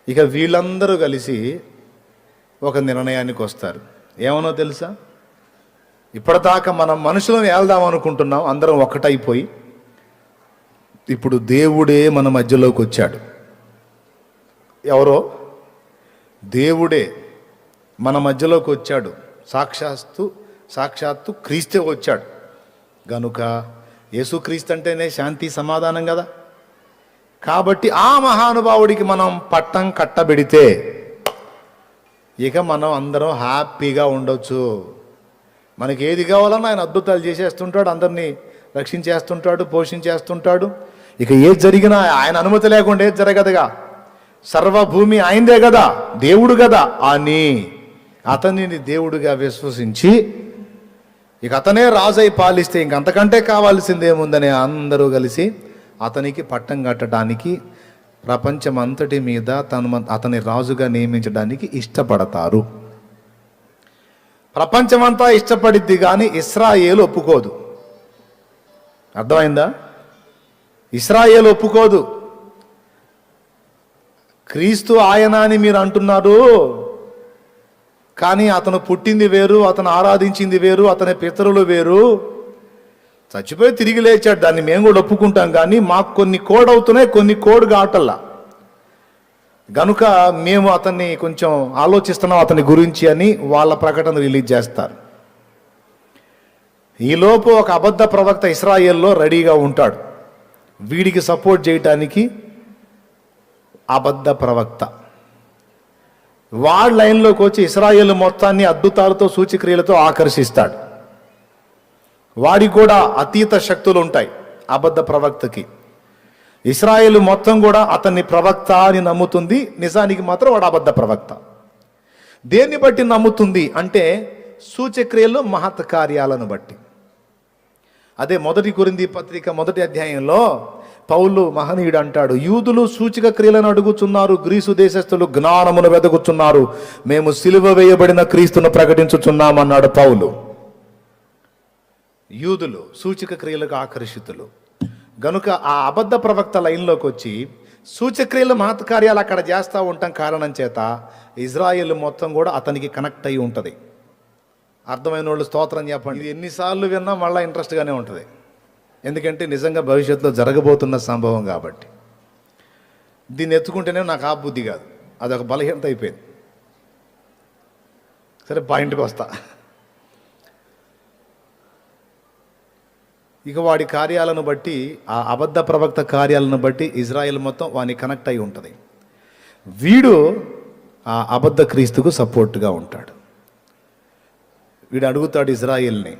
ఇక వీళ్ళందరూ కలిసి ఒక నిర్ణయానికి వస్తారు. ఏమనో తెలుసా? ఇప్పటిదాకా మనం మనుషులను ఏల్దాం అనుకుంటున్నాం, అందరం ఒక్కటైపోయి, ఇప్పుడు దేవుడే మన మధ్యలోకి వచ్చాడు. ఎవరో దేవుడే మన మధ్యలోకి వచ్చాడు. సాక్షాత్తు క్రీస్తే వచ్చాడు గనుక యేసుక్రీస్తు అంటేనే శాంతి సమాధానం కదా. కాబట్టి ఆ మహానుభావుడికి మనం పట్టం కట్టబెడితే ఇక మనం అందరం హ్యాపీగా ఉండొచ్చు. మనకి ఏది కావాలన్నా ఆయన అద్భుతాలు చేసేస్తుంటాడు, అందరినీ రక్షించేస్తుంటాడు, పోషించేస్తుంటాడు. ఇక ఏది జరిగినా ఆయన అనుమతి లేకుండా ఏది జరగదుగా. సర్వభూమి ఆయనదే కదా, దేవుడు కదా అని అతనిని దేవుడిగా విశ్వసించి ఇక అతనే రాజై పాలిస్తే ఇంకంతకంటే కావాల్సిందేముందని అందరూ కలిసి అతనికి పట్టం కట్టడానికి, ప్రపంచమంతటి మీద అతని రాజుగా నియమించడానికి ఇష్టపడతారు. ప్రపంచమంతా ఇష్టపడిద్ది కానీ ఇశ్రాయేలు ఒప్పుకోదు. అర్థమైందా? ఇశ్రాయేలు ఒప్పుకోదు. క్రీస్తు ఆయన అని మీరు అంటున్నారు, కానీ అతను పుట్టింది వేరు, అతను ఆరాధించింది వేరు, అతని పితరులు వేరు. చచ్చిపోయి తిరిగి లేచాడు, దాన్ని మేము కూడా ఒప్పుకుంటాం. కానీ మాకు కొన్ని కోడ్ అవుతున్నాయి, కొన్ని కోడ్ కావటల్లా. గనుక మేము అతన్ని కొంచెం ఆలోచిస్తున్నాం అతని గురించి అని వాళ్ళ ప్రకటన రిలీజ్ చేస్తారు. ఈలోపు ఒక అబద్ధ ప్రవక్త ఇశ్రాయేల్లో రెడీగా ఉంటాడు. వీడికి సపోర్ట్ చేయటానికి అబద్ధ ప్రవక్త వాడి లైన్లోకి వచ్చి ఇశ్రాయేలు మొత్తాన్ని అద్భుతాలతో సూచక్రియలతో ఆకర్షిస్తాడు. వాడికి కూడా అతీత శక్తులు ఉంటాయి అబద్ధ ప్రవక్తకి. ఇశ్రాయేలు మొత్తం కూడా అతన్ని ప్రవక్త అని నమ్ముతుంది, నిజానికి మాత్రం వాడు అబద్ధ ప్రవక్త. దేన్ని బట్టి నమ్ముతుంది అంటే సూచక్రియలు మహత్ కార్యాలను బట్టి. అదే 1 కొరింథీ పత్రిక 1వ అధ్యాయంలో పౌలు మహనీయుడు అంటాడు, యూదులు సూచక క్రియలను అడుగుచున్నారు, గ్రీసు దేశస్థులు జ్ఞానమును వెదకుచున్నారు, మేము సిలువ వేయబడిన క్రీస్తును ప్రకటించుచున్నామన్నాడు పౌలు. యూదులు సూచక క్రియలకు ఆకర్షితులు గనుక ఆ అబద్ధ ప్రవక్త లైన్లోకి వచ్చి సూచక్రియలు మహత్కార్యాలు అక్కడ చేస్తూ ఉంటాం కారణం చేత ఇజ్రాయేల్ మొత్తం కూడా అతనికి కనెక్ట్ అయి ఉంటుంది. అర్థమైన వాళ్ళు స్తోత్రం చెప్పండి. ఇది ఎన్నిసార్లు విన్నా మళ్ళీ ఇంట్రెస్ట్గానే ఉంటుంది, ఎందుకంటే నిజంగా భవిష్యత్తులో జరగబోతున్న సంభవం కాబట్టి. దీన్ని ఎత్తుకుంటేనే నాకు ఆ బుద్ధి కాదు, అదొక బలహీనత అయిపోయింది. సరే పాయింట్కి వస్తా. ఇక వాడి కార్యాలను బట్టి, ఆ అబద్ధ ప్రవక్త కార్యాలను బట్టి ఇజ్రాయెల్ మొత్తం వాని కనెక్ట్ అయి ఉంటుంది. వీడు ఆ అబద్ధ క్రీస్తుకు సపోర్ట్గా ఉంటాడు. వీడు అడుగుతాడు ఇజ్రాయెల్ని,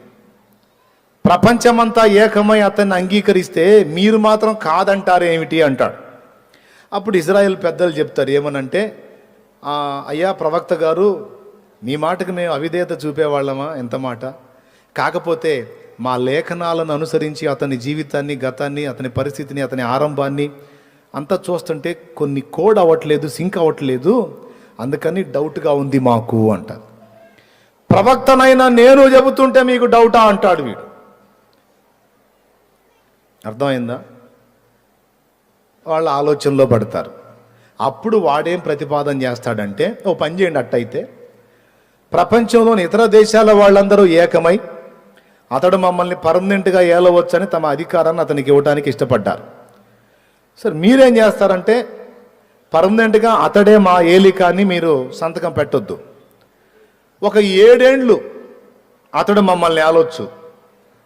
ప్రపంచమంతా ఏకమై అతన్ని అంగీకరిస్తే మీరు మాత్రం కాదంటారేమిటి అంటాడు. అప్పుడు ఇజ్రాయెల్ పెద్దలు చెప్తారు ఏమనంటే, అయ్యా ప్రవక్త గారు, మీ మాటకు మేము అవిధేయత చూపేవాళ్ళమా? ఎంత మాట! కాకపోతే మా లేఖనాలను అనుసరించి అతని జీవితాన్ని, గతాన్ని, అతని పరిస్థితిని, అతని ఆరంభాన్ని అంతా చూస్తుంటే కొన్ని కోడ్ అవ్వట్లేదు, సింక్ అవ్వట్లేదు, అందుకని డౌట్గా ఉంది మాకు అంటారు. ప్రవక్తనైనా నేను చెబుతుంటే మీకు డౌటా అంటాడు వీడు. అర్థమైందా? వాళ్ళ ఆలోచనలో పడతారు. అప్పుడు వాడేం ప్రతిపాదన చేస్తాడంటే, ఓ పని చేయండి, అట్టయితే ప్రపంచంలోని ఇతర దేశాల వాళ్ళందరూ ఏకమై అతడు మమ్మల్ని పర్మనెంట్గా ఏలవచ్చని తమ అధికారాన్ని అతనికి ఇవ్వడానికి ఇష్టపడ్డారు. సరే మీరేం చేస్తారంటే, పర్మనెంట్గా అతడే మా ఏలికాన్ని మీరు సంతకం పెట్టొద్దు, ఒక 7 ఏండ్లు అతడు మమ్మల్ని ఏలొచ్చు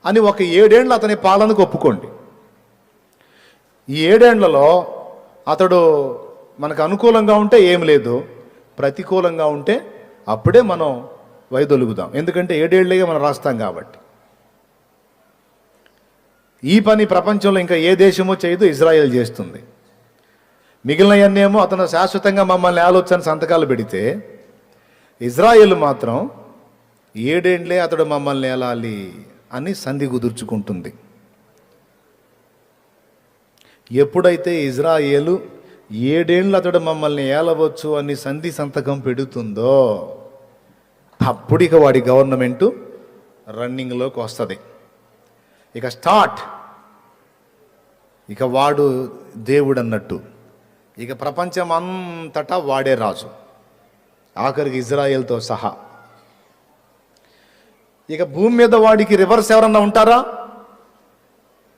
అని ఒక 7 ఏండ్లు అతని పాలనకు ఒప్పుకోండి. ఈ 7 ఏండ్లలో అతడు మనకు అనుకూలంగా ఉంటే ఏం లేదు, ప్రతికూలంగా ఉంటే అప్పుడే మనం వైదొలుగుదాం. ఎందుకంటే 7 ఏళ్ళుగా మనం రాస్తాం కాబట్టి. ఈ పని ప్రపంచంలో ఇంకా ఏ దేశమో చేయదు, ఇజ్రాయెల్ చేస్తుంది. మిగిలినవన్నేమో అతను శాశ్వతంగా మమ్మల్ని ఆలోచన సంతకాలు పెడితే, ఇజ్రాయెల్ మాత్రం 7 ఏండ్లే అతడు మమ్మల్ని ఏలాలి అని సంధి కుదుర్చుకుంటుంది. ఎప్పుడైతే ఇజ్రాయేలు 7 ఏండ్లు అతడు మమ్మల్ని ఏలవచ్చు అని సంధి సంతకం పెడుతుందో అప్పుడు ఇక వాడి గవర్నమెంటు రన్నింగ్లోకి వస్తుంది. ఇక స్టార్ట్. ఇక వాడు దేవుడు అన్నట్టు. ఇక ప్రపంచం అంతటా వాడే రాజు, ఆఖరికి ఇజ్రాయెల్తో సహా. ఇక భూమి మీద వాడికి రివర్స్ ఎవరన్నా ఉంటారా?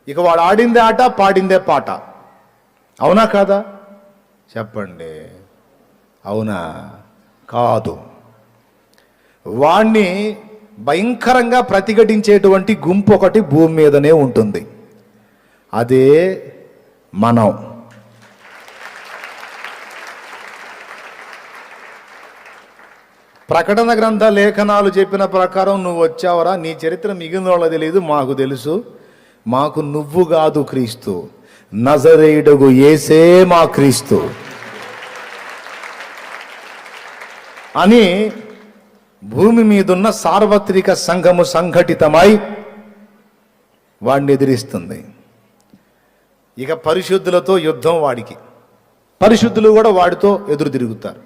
ఇక వాడు ఆడిందే ఆట, పాడిందే పాట. అవునా కాదా? చెప్పండి. అవునా కాదు? వాణ్ణి భయంకరంగా ప్రతిఘటించేటువంటి గుంపు ఒకటి భూమి మీదనే ఉంటుంది. అదే మనం. ప్రకటన గ్రంథ లేఖనాలు చెప్పిన ప్రకారం నువ్వు వచ్చావరా, నీ చరిత్ర మిగిలిన వాళ్ళకి తెలియదు, మాకు తెలుసు. మాకు నువ్వు కాదు క్రీస్తు, నజరేయుడగు యేసే మా క్రీస్తు అని భూమి మీదున్న సార్వత్రిక సంఘము సంఘటితమై వాడిని ఎదిరిస్తుంది. ఇక పరిశుద్ధులతో యుద్ధం వాడికి. పరిశుద్ధులు కూడా వాడితో ఎదురు తిరుగుతారు.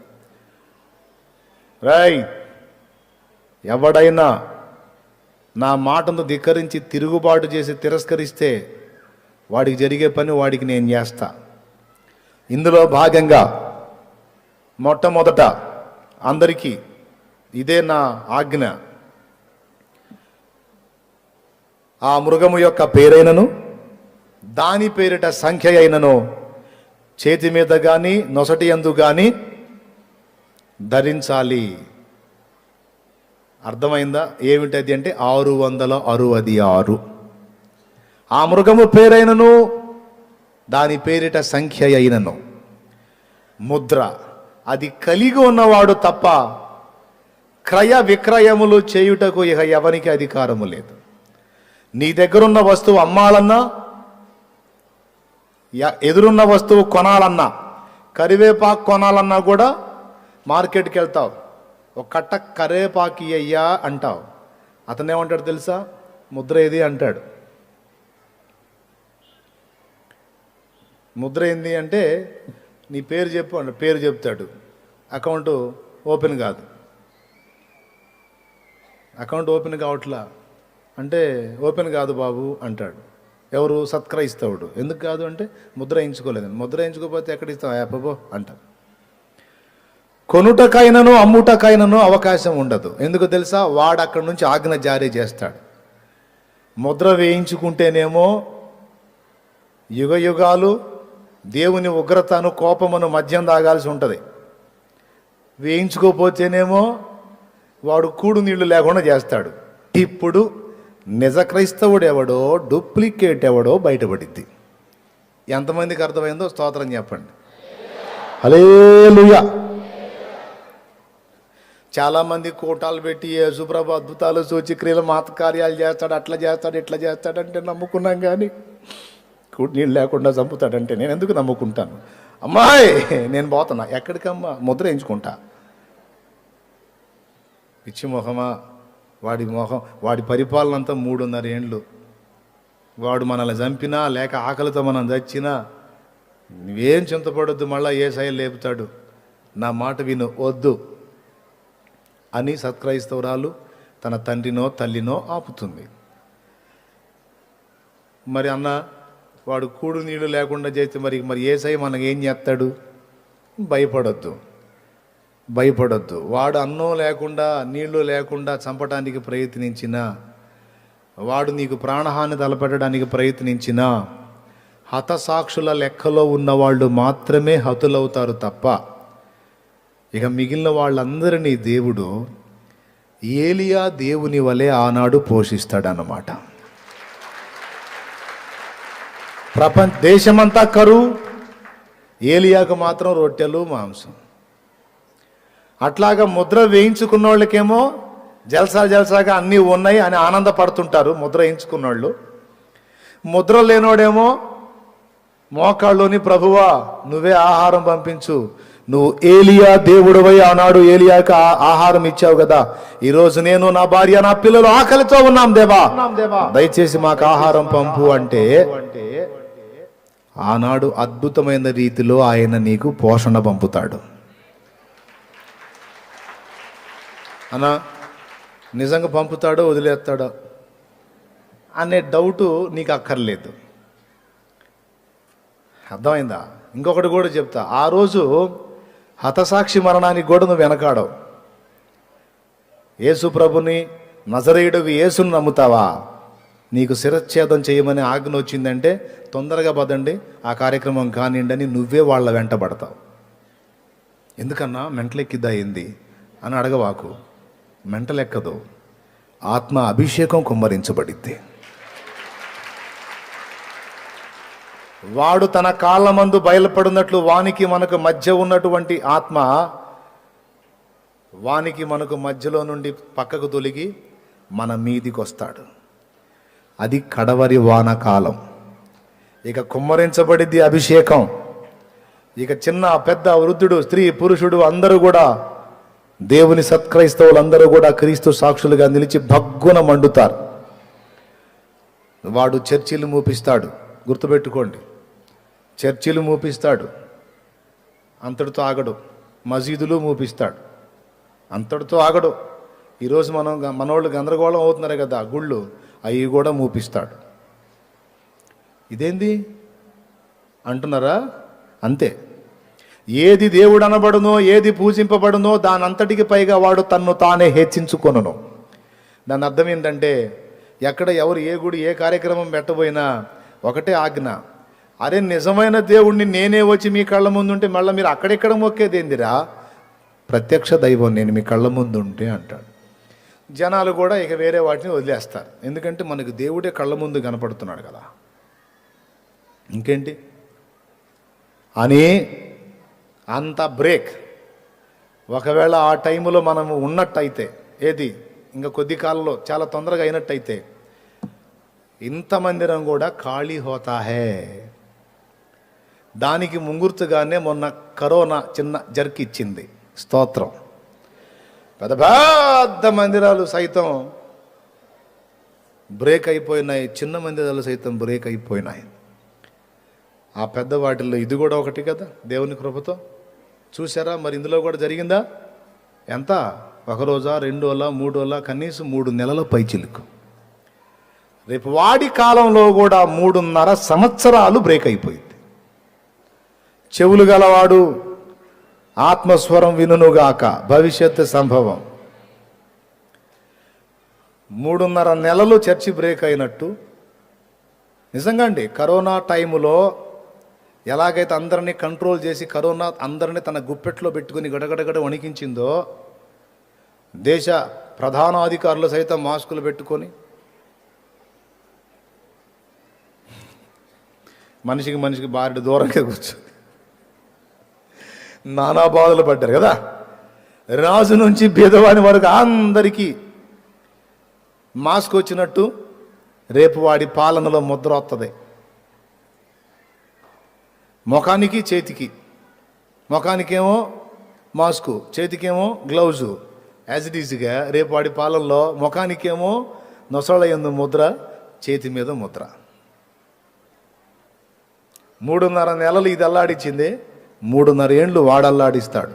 ఎవడైనా నా మాటను ధిక్కరించి తిరుగుబాటు చేసి తిరస్కరిస్తే వాడికి జరిగే పని వాడికి నేను చేస్తా. ఇందులో భాగంగా మొట్టమొదట అందరికీ ఇదే నా ఆజ్ఞ, ఆ మృగము యొక్క పేరైనను దాని పేరిట సంఖ్య అయినను చేతి మీద కానీ నొసటి యందు కానీ ధరించాలి. అర్థమైందా? ఏమిటది అంటే 666. ఆ మృగము పేరైనను దాని పేరిట సంఖ్య అయినను ముద్ర. అది కలిగి ఉన్నవాడు తప్ప క్రయ విక్రయములు చేయుటకు ఇక ఎవరికి అధికారము లేదు. నీ దగ్గరున్న వస్తువు అమ్మాలన్నా, ఎదురున్న వస్తువు కొనాలన్నా, కరివేపాకు కొనాలన్నా కూడా మార్కెట్కి వెళ్తావు, ఒక కట్ట కరివేపాకు అయ్యా అంటావు. అతనేమంటాడు తెలుసా? ముద్ర ఏది అంటాడు. ముద్ర ఏంది అంటే నీ పేరు చెప్పు అంటే పేరు చెప్తాడు. అకౌంట్ ఓపెన్ కాదు. అకౌంట్ ఓపెన్ కావట్లా అంటే ఓపెన్ కాదు బాబు అంటాడు. ఎవరు? సత్క్రైస్తవుడు. ఎందుకు కాదు అంటే ముద్ర వేయించుకోలేదని. ముద్ర వేయించుకోకపోతే ఎక్కడ ఇస్తావు యాపబో అంటారు. కొనుటకైనను అమ్ముటకైనను అవకాశం ఉండదు. ఎందుకు తెలుసా? వాడు అక్కడి నుంచి ఆజ్ఞ జారీ చేస్తాడు. ముద్ర వేయించుకుంటేనేమో యుగ యుగాలు దేవుని ఉగ్రతను కోపమును మద్యం తాగాల్సి ఉంటుంది. వేయించుకోపోతేనేమో వాడు కూడు నీళ్లు లేకుండా చేస్తాడు. ఇప్పుడు నిజ క్రైస్తవుడు ఎవడో డూప్లికేట్ ఎవడో బయటపడిద్ది. ఎంతమందికి అర్థమైందో స్తోత్రం చెప్పండి. హల్లెలూయా. చాలామంది కూటాలు పెట్టి యేసుప్రభు అద్భుతాలు సూచక్రియలు మాతకార్యాలు చేస్తాడు, అట్లా చేస్తాడు, ఇట్లా చేస్తాడంటే నమ్ముకున్నాం. కానీ కూటి నీళ్ళు లేకుండా చంపుతాడంటే నేను ఎందుకు నమ్ముకుంటాను? అమ్మాయి నేను పోతున్నా. ఎక్కడికమ్మా? ముద్ర వేయించుకుంటా. పిచ్చి మొహమా వాడి మొహం. వాడి పరిపాలన అంతా 3.5 ఏండ్లు. వాడు మనల్ని చంపినా లేక ఆకలితో మనం చచ్చినా నువ్వేం చింతపడొద్దు, మళ్ళీ యేసయ్య లేపుతాడు. నా మాట విను, వద్దు అని సత్క్రైస్తవురాలు తన తండ్రినో తల్లినో ఆపుతుంది. మరి అన్న వాడు కూడు నీళ్ళు లేకుండా చేస్తే మరి యేసయ్య మనకి ఏం చేస్తాడు? భయపడొద్దు. వాడు అన్నం లేకుండా నీళ్లు లేకుండా చంపడానికి ప్రయత్నించినా, వాడు నీకు ప్రాణహాని తలపెట్టడానికి ప్రయత్నించినా హతసాక్షుల లెక్కలో ఉన్నవాళ్ళు మాత్రమే హతులవుతారు తప్ప ఇక మిగిలిన వాళ్ళందరినీ దేవుడు ఏలియా దేవుని వలె ఆనాడు పోషిస్తాడన్నమాట. దేశమంతా కరువు, ఏలియాకు మాత్రం రొట్టెలు మాంసం. అట్లాగా ముద్ర వేయించుకున్న వాళ్ళకేమో జల్సాగా అన్నీ ఉన్నాయి అని ఆనందపడుతుంటారు ముద్ర వేయించుకున్న వాళ్ళు. ముద్ర లేనోడేమో మోకాళ్ళలోని ప్రభువా నువ్వే ఆహారం పంపించు, నువ్వు ఏలియా దేవుడివై ఆనాడు ఏలియాకి ఆహారం ఇచ్చావు కదా, ఈరోజు నేను నా భార్య నా పిల్లలు ఆకలితో ఉన్నాం దేవా, దయచేసి మాకు ఆహారం పంపు అంటే ఆనాడు అద్భుతమైన రీతిలో ఆయన నీకు పోషణ పంపుతాడు. అన్నా నిజంగా పంపుతాడో వదిలేస్తాడో అనే డౌటు నీకు అక్కర్లేదు. అర్థమైందా? ఇంకొకటి కూడా చెప్తా. ఆ రోజు హతసాక్షి మరణానికి కూడా నువ్వు వెనకాడవు. యేసు ప్రభుని నజరేయుడివి యేసుని నమ్ముతావా? నీకు శిరచ్ఛేదం చేయమని ఆజ్ఞ వచ్చిందంటే తొందరగా పదండి ఆ కార్యక్రమం కానివ్వండి నువ్వే వాళ్ళ వెంట పడతావు. ఎందుకన్నా మెంటలెక్కిద్దా ఏంది అని అడగవాకు. మెంటలెక్కదు, ఆత్మ అభిషేకం కుమ్మరించబడిద్ది. వాడు తన కాళ్ళ మందు బయలుపడినట్లు వానికి మనకు మధ్య ఉన్నటువంటి ఆత్మ వానికి మనకు మధ్యలో నుండి పక్కకు తొలగి మన మీదికి వస్తాడు. అది కడవరి వానకాలం. ఇక కుమ్మరించబడిద్ది అభిషేకం. ఇక చిన్న పెద్ద వృద్ధుడు స్త్రీ పురుషుడు అందరూ కూడా దేవుని సత్క్రైస్తవులందరూ కూడా క్రీస్తు సాక్షులుగా నిలిచి భగ్గున మండుతారు. వాడు చర్చిలు మూపిస్తాడు. గుర్తుపెట్టుకోండి, చర్చిలు మూపిస్తాడు, అంతటితో ఆగడు. మసీదులు మూపిస్తాడు, అంతటితో ఆగడు. ఈరోజు మనోళ్ళు గందరగోళం అవుతున్నారు కదా గుళ్ళు, అవి కూడా మూపిస్తాడు. ఇదేంది అంటున్నారా? అంతే. ఏది దేవుడు అనబడునో ఏది పూజింపబడునో దానంతటికి పైగా వాడు తన్ను తానే హెచ్చించుకొనును. దాని అర్థం ఏంటంటే ఎక్కడ ఎవరు ఏ గుడి ఏ కార్యక్రమం పెట్టబోయినా ఒకటే ఆజ్ఞ, అరే నిజమైన దేవుణ్ణి నేనే వచ్చి మీ కళ్ళ ముందు ఉంటే మళ్ళీ మీరు అక్కడెక్కడ మొక్కేదేందిరా, ప్రత్యక్ష దైవం నేను మీ కళ్ళ ముందు ఉంటే అంటాడు. జనాలు కూడా ఇక వేరే వాటిని వదిలేస్తారు. ఎందుకంటే మనకు దేవుడే కళ్ళ ముందు కనపడుతున్నాడు కదా, ఇంకేంటి అని అంత బ్రేక్. ఒకవేళ ఆ టైంలో మనము ఉన్నట్టయితే, ఏది ఇంకా కొద్ది కాలంలో చాలా తొందరగా అయినట్టయితే ఇంత మందిరం కూడా ఖాళీ హోతా హే. దానికి ముంగుర్తుగానే మొన్న కరోనా చిన్న జర్కిచ్చింది. స్తోత్రం. పెద్ద పెద్ద మందిరాలు సైతం బ్రేక్ అయిపోయినాయి, చిన్న మందిరాలు సైతం బ్రేక్ అయిపోయినాయి. ఆ పెద్ద వాటిల్లో ఇది కూడా ఒకటి కదా దేవుని కృపతో. చూసారా మరి ఇందులో కూడా జరిగిందా? ఎంత? 1 రోజా 2 రోజా 3 రోజా, కనీసం 3 నెలల పైచిలుకు. రేపు వాడి కాలంలో కూడా 3.5 సంవత్సరాలు బ్రేక్ అయిపోయింది. చెవులు గలవాడు ఆత్మస్వరం వినుగాక, భవిష్యత్తు సంభవం. 3.5 నెలలు చర్చి బ్రేక్ అయినట్టు. నిజంగా అండి, కరోనా టైములో ఎలాగైతే అందరినీ కంట్రోల్ చేసి కరోనా అందరినీ తన గుప్పెట్లో పెట్టుకుని గడగడగడ వణికించిందో, దేశ ప్రధానాధికారులు సైతం మాస్కులు పెట్టుకొని మనిషికి బారెడు దూరంగా కూర్చొని నానా బాధలు పడ్డారు కదా. రాజు నుంచి బీదవాని వరకు అందరికీ మాస్క్ వచ్చినట్టు రేపు వాడి పాలనలో ముద్ర వస్తుంది. ముఖానికి చేతికి, ముఖానికేమో మాస్కు, చేతికేమో గ్లౌజు. యాజ్ ఇట్ ఈజ్గా రేపు వాడి పాలనలో ముఖానికేమో నొసళ్ళ యందు ముద్ర, చేతి మీద ముద్ర. 3.5 నెలలు ఇది అల్లాడించింది, 3.5 ఏండ్లు వాడల్లాడిస్తాడు.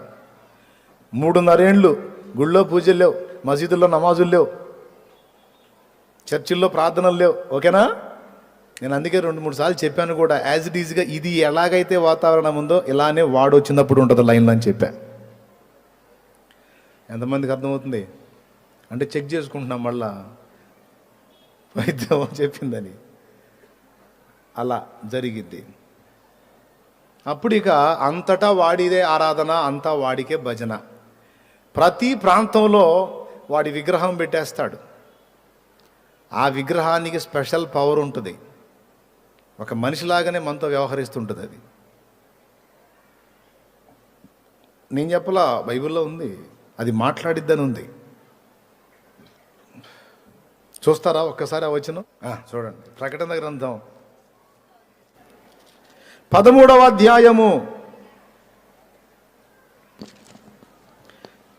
3.5 ఏండ్లు గుళ్ళో పూజలు లేవు, మసీదుల్లో నమాజులు లేవు, చర్చిల్లో ప్రార్థనలు లేవు. ఓకేనా? నేను అందుకే 2-3 సార్లు చెప్పాను కూడా, యాజ్ ఇట్ ఈజ్గా ఇది ఎలాగైతే వాతావరణం ఉందో ఇలానే వాడు వచ్చినప్పుడు ఉంటుంది లైన్లో అని చెప్పా. ఎంతమందికి అర్థమవుతుంది? అంటే చెక్ చేసుకుంటున్నాం మళ్ళా వైద్యం చెప్పిందని. అలా జరిగిద్ది. అప్పుడు ఇక అంతటా వాడిదే ఆరాధన, అంతా వాడికే భజన. ప్రతి ప్రాంతంలో వాడి విగ్రహం పెట్టేస్తాడు. ఆ విగ్రహానికి స్పెషల్ పవర్ ఉంటుంది. ఒక మనిషిలాగానే మనతో వ్యవహరిస్తుంటుంది అది. నేను చెప్పలా, బైబిల్లో ఉంది, అది మాట్లాడిద్దని ఉంది. చూస్తారా ఒక్కసారి ఆ వచనం? చూడండి, ప్రకటన గ్రంథం 13వ అధ్యాయము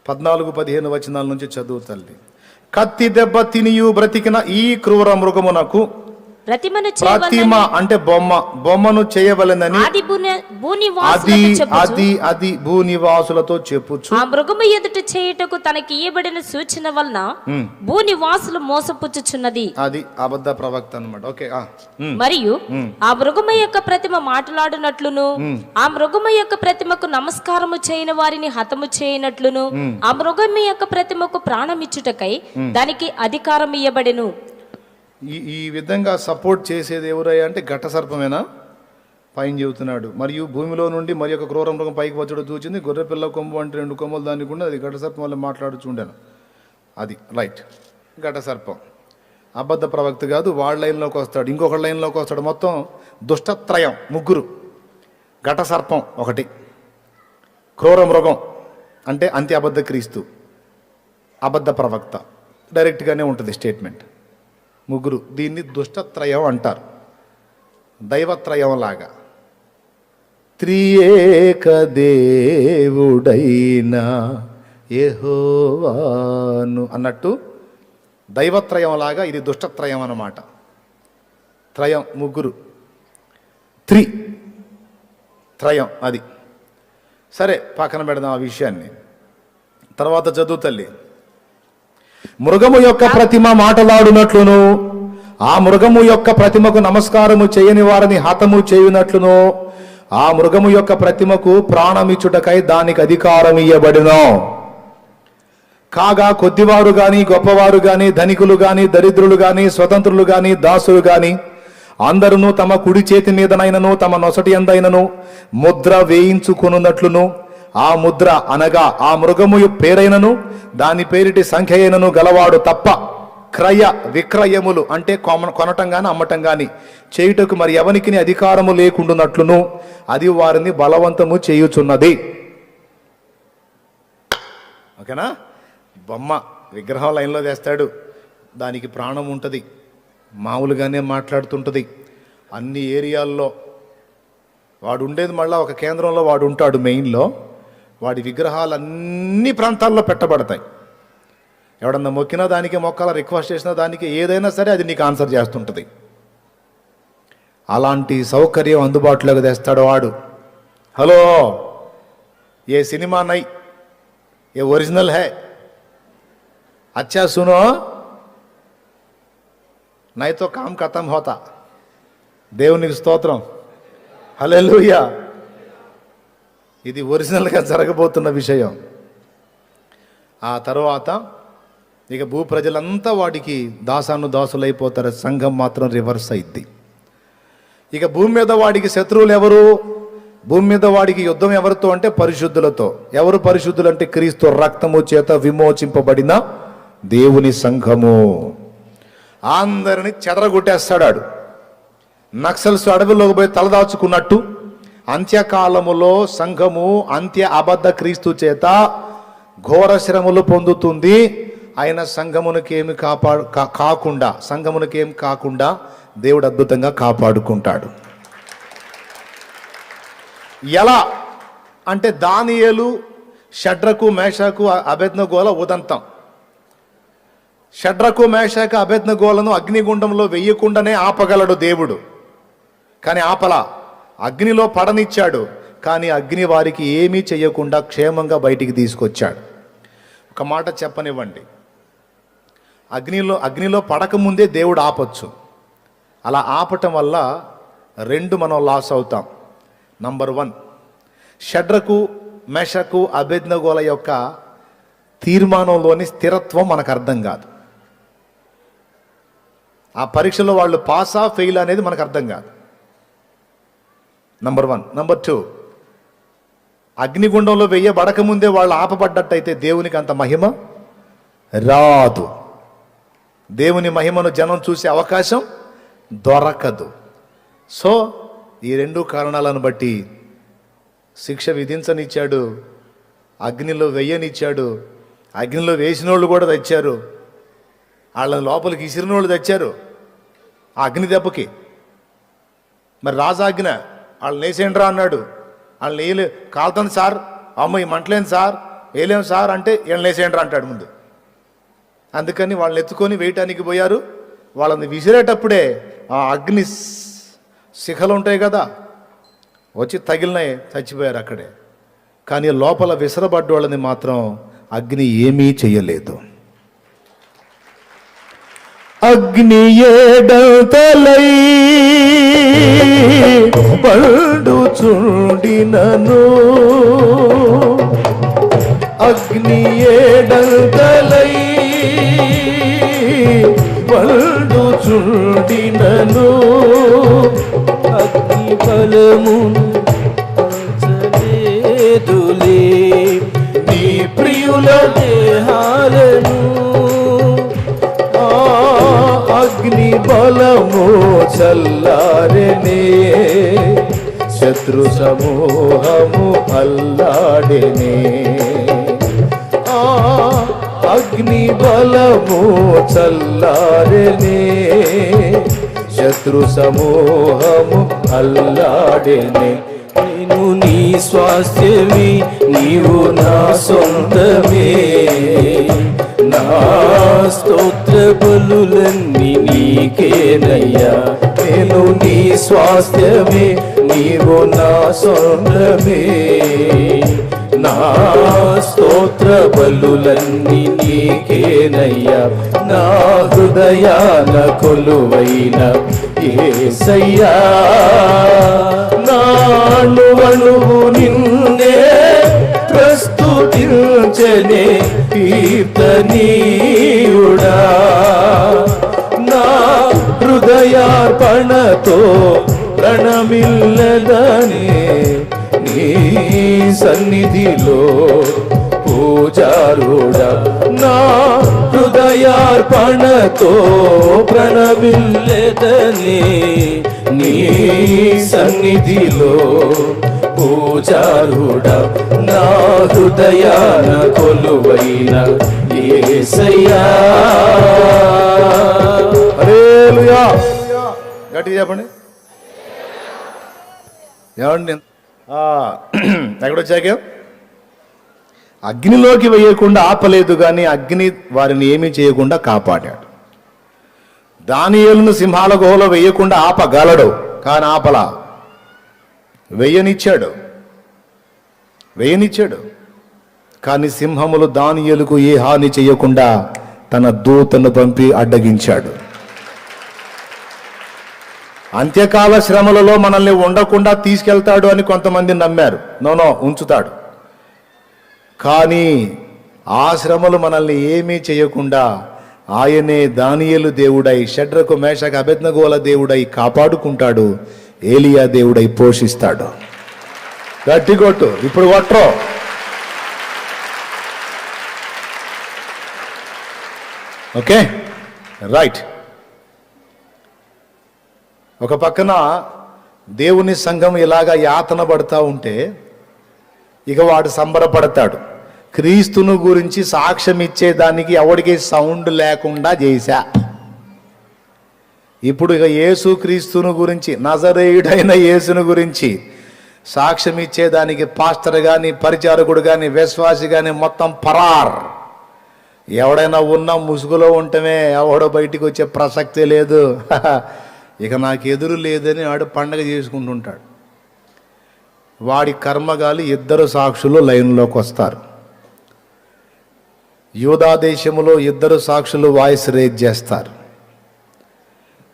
14-15 వచనాల నుంచి చదువు తల్లి. కత్తి దెబ్బ తినియు బ్రతికిన ఈ క్రూర మృగమునకు ప్రతిమ అంటే బొమ్మను చేయవలెనని అది భూనివాసులతో చెప్పుచు ఆ మృగము ఎదుట చేయుటకు తనకి ఇయ్యబడిన సూచన వలన భూనివాసులు మోసపుచ్చుచున్నది. అది అబద్ధ ప్రవక్త అన్నమాట. ఓకే. మరియు ఆ మృగము యొక్క ప్రతిమ మాట్లాడినట్లును ఆ మృగము యొక్క ప్రతిమకు నమస్కారము చేయని వారిని హతము చేయనట్లును ఆ మృగము యొక్క ప్రతిమకు ప్రాణమిచ్చుటకై దానికి అధికారం ఇయ్యబడెను. ఈ విధంగా సపోర్ట్ చేసేది ఎవరయ్యా అంటే ఘట సర్పమేనా? పైన చెబుతున్నాడు. మరియు భూమిలో నుండి మరి ఒక క్రూర మృగం పైకి వచ్చడం చూచింది. గొర్రెపిల్ల కొమ్ము అంటే 2 కొమ్మలు దానికి ఉండి అది ఘట సర్పం వల్ల మాట్లాడుచుండాను. అది రైట్, ఘట సర్పం. అబద్ధ ప్రవక్త కాదు, వాడి లైన్లోకి వస్తాడు, ఇంకొక లైన్లోకి వస్తాడు. మొత్తం దుష్టత్రయం, 3. ఘట సర్పం ఒకటి, క్రూర మృగం అంటే అంత్య అబద్ధ క్రీస్తు, అబద్ధ ప్రవక్త. డైరెక్ట్గానే ఉంటుంది స్టేట్మెంట్. 3. దీన్ని దుష్టత్రయం అంటారు, దైవత్రయం లాగా. త్రియేక దేవుడైన యెహోవాను అన్నట్టు దైవత్రయం లాగా ఇది దుష్టత్రయం అన్నమాట. త్రయం 3, త్రయం అది. సరే, పక్కన పెడదాం ఆ విషయాన్ని. తర్వాత చదువు తల్లి. మృగము యొక్క ప్రతిమ మాటలాడునట్లును ఆ మృగము యొక్క ప్రతిమకు నమస్కారము చేయని వారిని హతము చేయునట్లును ఆ మృగము యొక్క ప్రతిమకు ప్రాణమిచ్చుటకై దానికి అధికారం ఇయ్యబడును. కాగా కొద్దివారు గాని గొప్పవారు గాని ధనికులు గాని దరిద్రులు గాని స్వతంత్రులు గాని దాసులు గాని అందరూ తమ కుడి చేతి మీదనైనను తమ నొసటి యందైనను ముద్ర వేయించుకొనున్నట్లును ఆ ముద్ర అనగా ఆ మృగము పేరైనను దాని పేరిటి సంఖ్య అయినను గలవాడు తప్ప క్రయ విక్రయములు అంటే కొనటం గాని అమ్మటం గాని చేయుటకు మరి ఎవనికి అధికారము లేకుండునట్లును అది వారిని బలవంతము చేయుచున్నది. ఓకేనా? బొమ్మ విగ్రహం లైన్లో తెస్తాడు, దానికి ప్రాణం ఉంటుంది, మామూలుగానే మాట్లాడుతుంటుంది. అన్ని ఏరియాల్లో వాడు ఉండేది, మళ్ళీ ఒక కేంద్రంలో వాడు ఉంటాడు మెయిన్లో. వాడి విగ్రహాలు అన్ని ప్రాంతాల్లో పెట్టబడతాయి. ఎవడన్నా మొక్కినా దానికి, మొక్కాల రిక్వెస్ట్ చేసినా దానికి, ఏదైనా సరే అది నీకు ఆన్సర్ చేస్తుంటుంది. అలాంటి సౌకర్యం అందుబాటులోకి తెస్తాడు వాడు. హలో, ఏ సినిమా నై, ఏ ఒరిజినల్ హై, అచ్చా సునో నైతో కామ్ ఖతం హోతా. దేవునికి స్తోత్రం, హల్లెలూయా. ఇది ఒరిజినల్గా జరగబోతున్న విషయం. ఆ తర్వాత ఇక భూ ప్రజలంతా వాడికి దాసులైపోతారు. సంఘం మాత్రం రివర్స్ అయింది. ఇక భూమి మీద వాడికి శత్రువులు ఎవరు? భూమి మీద వాడికి యుద్ధం ఎవరితో అంటే పరిశుద్ధులతో. ఎవరు పరిశుద్ధులు అంటే క్రీస్తు రక్తము చేత విమోచింపబడిన దేవుని సంఘము. అందరిని చెదరగొట్టేస్తాడు. నక్సల్స్ అడవిలోకి పోయి తలదాచుకున్నట్టు అంత్యకాలములో సంఘము అంత్య అబద్ధ క్రీస్తు చేత ఘోర శ్రమలు పొందుతుంది. ఆయన సంఘమునకేమి కాకుండా దేవుడు అద్భుతంగా కాపాడుకుంటాడు. ఎలా అంటే దానియేలు, షడ్రకు, మేషకు, అబేద్నెగోల ఉదంతం. షడ్రకు, మేషకు, అబేద్నెగోలను అగ్నిగుండంలో వెయ్యకుండానే ఆపగలడు దేవుడు. కానీ ఆపలా, అగ్నిలో పడనిచ్చాడు. కానీ అగ్ని వారికి ఏమీ చేయకుండా క్షేమంగా బయటికి తీసుకొచ్చాడు. ఒక మాట చెప్పనివ్వండి, అగ్నిలో పడకముందే దేవుడు ఆపొచ్చు. అలా ఆపటం వల్ల రెండు మనం లాస్ అవుతాం. నంబర్ 1, షడ్రకు, మేషకు, అబేద్నెగోల యొక్క తీర్మానంలోని స్థిరత్వం మనకు అర్థం కాదు. ఆ పరీక్షలో వాళ్ళు పాసా ఫెయిల్ అనేది మనకు అర్థం కాదు. నంబర్ 1. నంబర్ 2, అగ్నిగుండంలో వెయ్యబడకముందే వాళ్ళు ఆపబడ్డట్టయితే దేవునికి అంత మహిమ రాదు. దేవుని మహిమను జనం చూసే అవకాశం దొరకదు. సో ఈ రెండు కారణాలను బట్టి శిక్ష విధించనిచ్చాడు, అగ్నిలో వెయ్యనిచ్చాడు. అగ్నిలో వేసిన వాళ్ళు కూడా తెచ్చారు, వాళ్ళని లోపలికి ఇసిరిన వాళ్ళు తెచ్చారు ఆ అగ్ని దెబ్బకి. మరి రాజాజ్ఞ వాళ్ళని వేసేయండిరా అన్నాడు. వాళ్ళని వేయలే, కాలుతుంది సార్, అమ్మ ఈ మంటలేను సార్, వేయలేము సార్ అంటే వీళ్ళని వేసేయండిరా అంటాడు ముందు. అందుకని వాళ్ళని ఎత్తుకొని వేయటానికి పోయారు. వాళ్ళని విసిరేటప్పుడే ఆ అగ్ని శిఖలు ఉంటాయి కదా, వచ్చి తగిలినాయి, చచ్చిపోయారు అక్కడే. కానీ లోపల విసరబడ్డ వాళ్ళని మాత్రం అగ్ని ఏమీ చెయ్యలేదు. అగ్ని ఏడంతలై పడుచుండినను, అగ్ని ఏడంతలై పడుచుండినను, అగ్ని బలమును పంచలేదులే నీ ప్రియుల దేహాలను. అగ్ని బలము చల్లారెనే, శత్రు సమూహము అల్లాడెనే. అగ్ని బలము చల్లారెనే, శత్రు సమూహము అల్లాడెనే. నేను నీ స్వాస్థ్యమే, నీవు నా సొంతమే. నా స్తోత్ర బలులన్నీ నీకేనయ్యా. నేను నీ స్వాస్థ్యమే, నీవు నా సొంతమే. నా స్తోత్ర బలులన్నీ నీకేనయ్యా. నా హృదయాన కొలువైన యేసయ్యా, నా అణువణువు నిన్నే ప్రస్తుతించనే కీర్తనీయుడా. నా హృదయార్పణతో ప్రణమిల్లదనే నీ సన్నిధిలో పూజారుడా. నా హృదయార్పణతో ప్రణమిల్లెదనే నీ సన్నిధిలో పూజారుడా. నా హృదయాన కొలువైన యేసయ్యా. హల్లెలూయా. గట్టిగా చెప్పండి. ఏమండి ఎక్కడొచ్చాక అగ్నిలోకి వేయకుండా ఆపలేదు, కానీ అగ్ని వారిని ఏమీ చేయకుండా కాపాడాడు. దానియేలును సింహాల గుహలో వేయకుండా ఆపగలడు, కానీ ఆపలా. వేయనిచ్చాడు. కానీ సింహములు దానియేలుకు ఏ హాని చేయకుండా తన దూతను పంపి అడ్డగించాడు. అంత్యకాల శ్రమలలో మనల్ని ఉండకుండా తీసుకెళ్తాడు అని కొంతమంది నమ్మారు. నో, ఉంచుతాడు. కానీ ఆ శ్రమలు మనల్ని ఏమీ చేయకుండా ఆయనే దానియేలు దేవుడై, షడ్రకు, మేషకు, అబేద్నెగోల దేవుడై కాపాడుకుంటాడు. ఏలియా దేవుడై పోషిస్తాడు. గట్టి కొట్టు, ఇప్పుడు కొట్టరు. Okay, right. ఒక పక్కన దేవుని సంఘం ఇలాగా యాతన పడతా ఉంటే ఇక వాడు సంబరపడతాడు. క్రీస్తును గురించి సాక్ష్యం ఇచ్చేదానికి ఎవడికి సౌండ్ లేకుండా చేశా. ఇప్పుడు ఇక యేసు క్రీస్తును గురించి, నజరేయుడైన యేసును గురించి సాక్ష్యం ఇచ్చేదానికి పాస్టర్ కానీ, పరిచారకుడు కానీ, విశ్వాసి కానీ మొత్తం పరార్. ఎవడైనా ఉన్న ముసుగులో ఉంటమే, ఎవడో బయటికి వచ్చే ప్రసక్తే లేదు. ఇక నాకు ఎదురు లేదని వాడు పండగ చేసుకుంటుంటాడు. వాడి కర్మగాలి ఇద్దరు సాక్షులు లైన్లోకి వస్తారు. యూదా దేశములో ఇద్దరు సాక్షులు వాయిస్ రేజ్ చేస్తారు.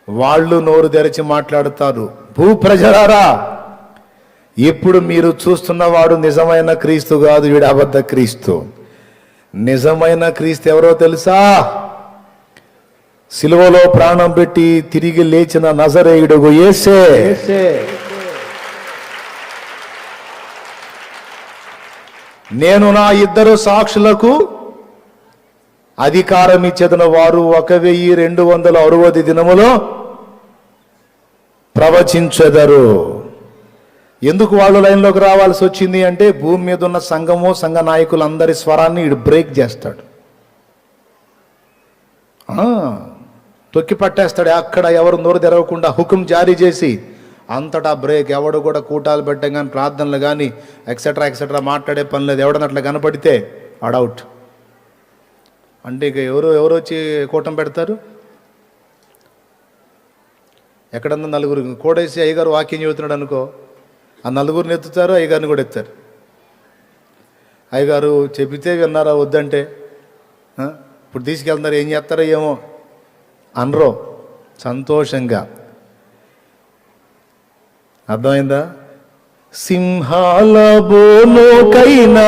వాళ్ళు నోరు తెరిచి మాట్లాడతారు, భూప్రజలారా, ఇప్పుడు మీరు చూస్తున్నవాడు నిజమైన క్రీస్తు కాదు, వీడు అబద్ధ క్రీస్తు. నిజమైన క్రీస్తు ఎవరో తెలుసా? సిలువలో ప్రాణం పెట్టి తిరిగి లేచిన నజరేయుడు యేసే. నేను నా ఇద్దరు సాక్షులకు అధికారం ఇచ్చేదన వారు 1260 దినములో ప్రవచించెదరు. ఎందుకు వాళ్ళు లైన్లోకి రావాల్సి వచ్చింది అంటే, భూమి మీద ఉన్న సంఘము, సంఘ నాయకులందరి స్వరాన్ని ఇడు బ్రేక్ చేస్తాడు, తొక్కి పట్టేస్తాడు. అక్కడ ఎవరు నోరు తెరవకుండా హుకుం జారీ చేసి అంతటా బ్రేక్. ఎవడు కూడా కూటాలు పెట్టం కానీ, ప్రార్థనలు కానీ, ఎక్సెట్రా మాట్లాడే పని లేదు. ఎవడని అట్లా కనపడితే అడౌట్. అంటే ఇక ఎవరు వచ్చి కూటం పెడతారు? ఎక్కడన్నా నలుగురు కోడేసి అయ్యగారు వాక్యం చెబుతున్నాడు అనుకో, ఆ నలుగురిని ఎత్తుతారు, అయ్యగారిని కూడా ఎత్తారు. అయ్యగారు చెబితే విన్నారా, వద్దంటే ఇప్పుడు తీసుకెళ్తున్నారు, ఏం చేస్తారో ఏమో అనరో సంతోషంగా. అర్థమైందా? సింహాల బోనుకైనా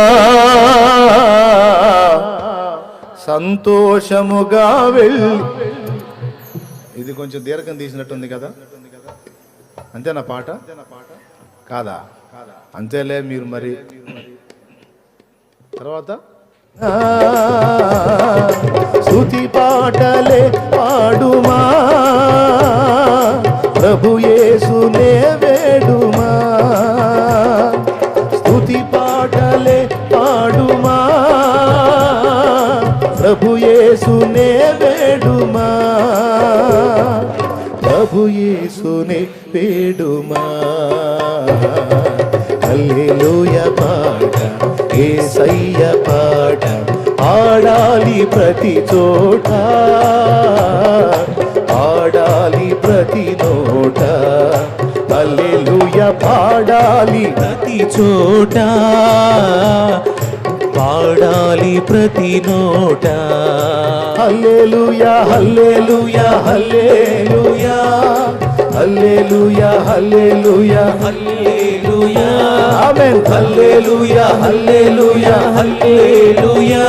సంతోషముగా వెళ్ళి. ఇది కొంచెం దీర్ఘం తీసినట్టుంది కదా, అంతేనా పాట? కాదా? అంతేలే మీరు మరి. తర్వాత స్తుతి పాటలే పాడుమా, ప్రభు యేసునే వేడుమా. స్తుతి పాటలే పాడుమా, ప్రభు యేసునే వేడుమా, ప్రభు యేసునే వేడుమా. హల్లెలూయా పాట, యేసయ్య పాట పాడాలి ప్రతి చోట, పాడాలి ప్రతి నోట. హల్లెలూయా పాడాలి ప్రతి చోట, పాడాలి ప్రతి నోట. హల్లెలూయా హల్లెలూయా హల్లెలూయా హల్లెలూయా హల్లెలూయా హల్లెలూయా ఆమేన్. హల్లెలూయా హల్లెలూయా హల్లెలూయా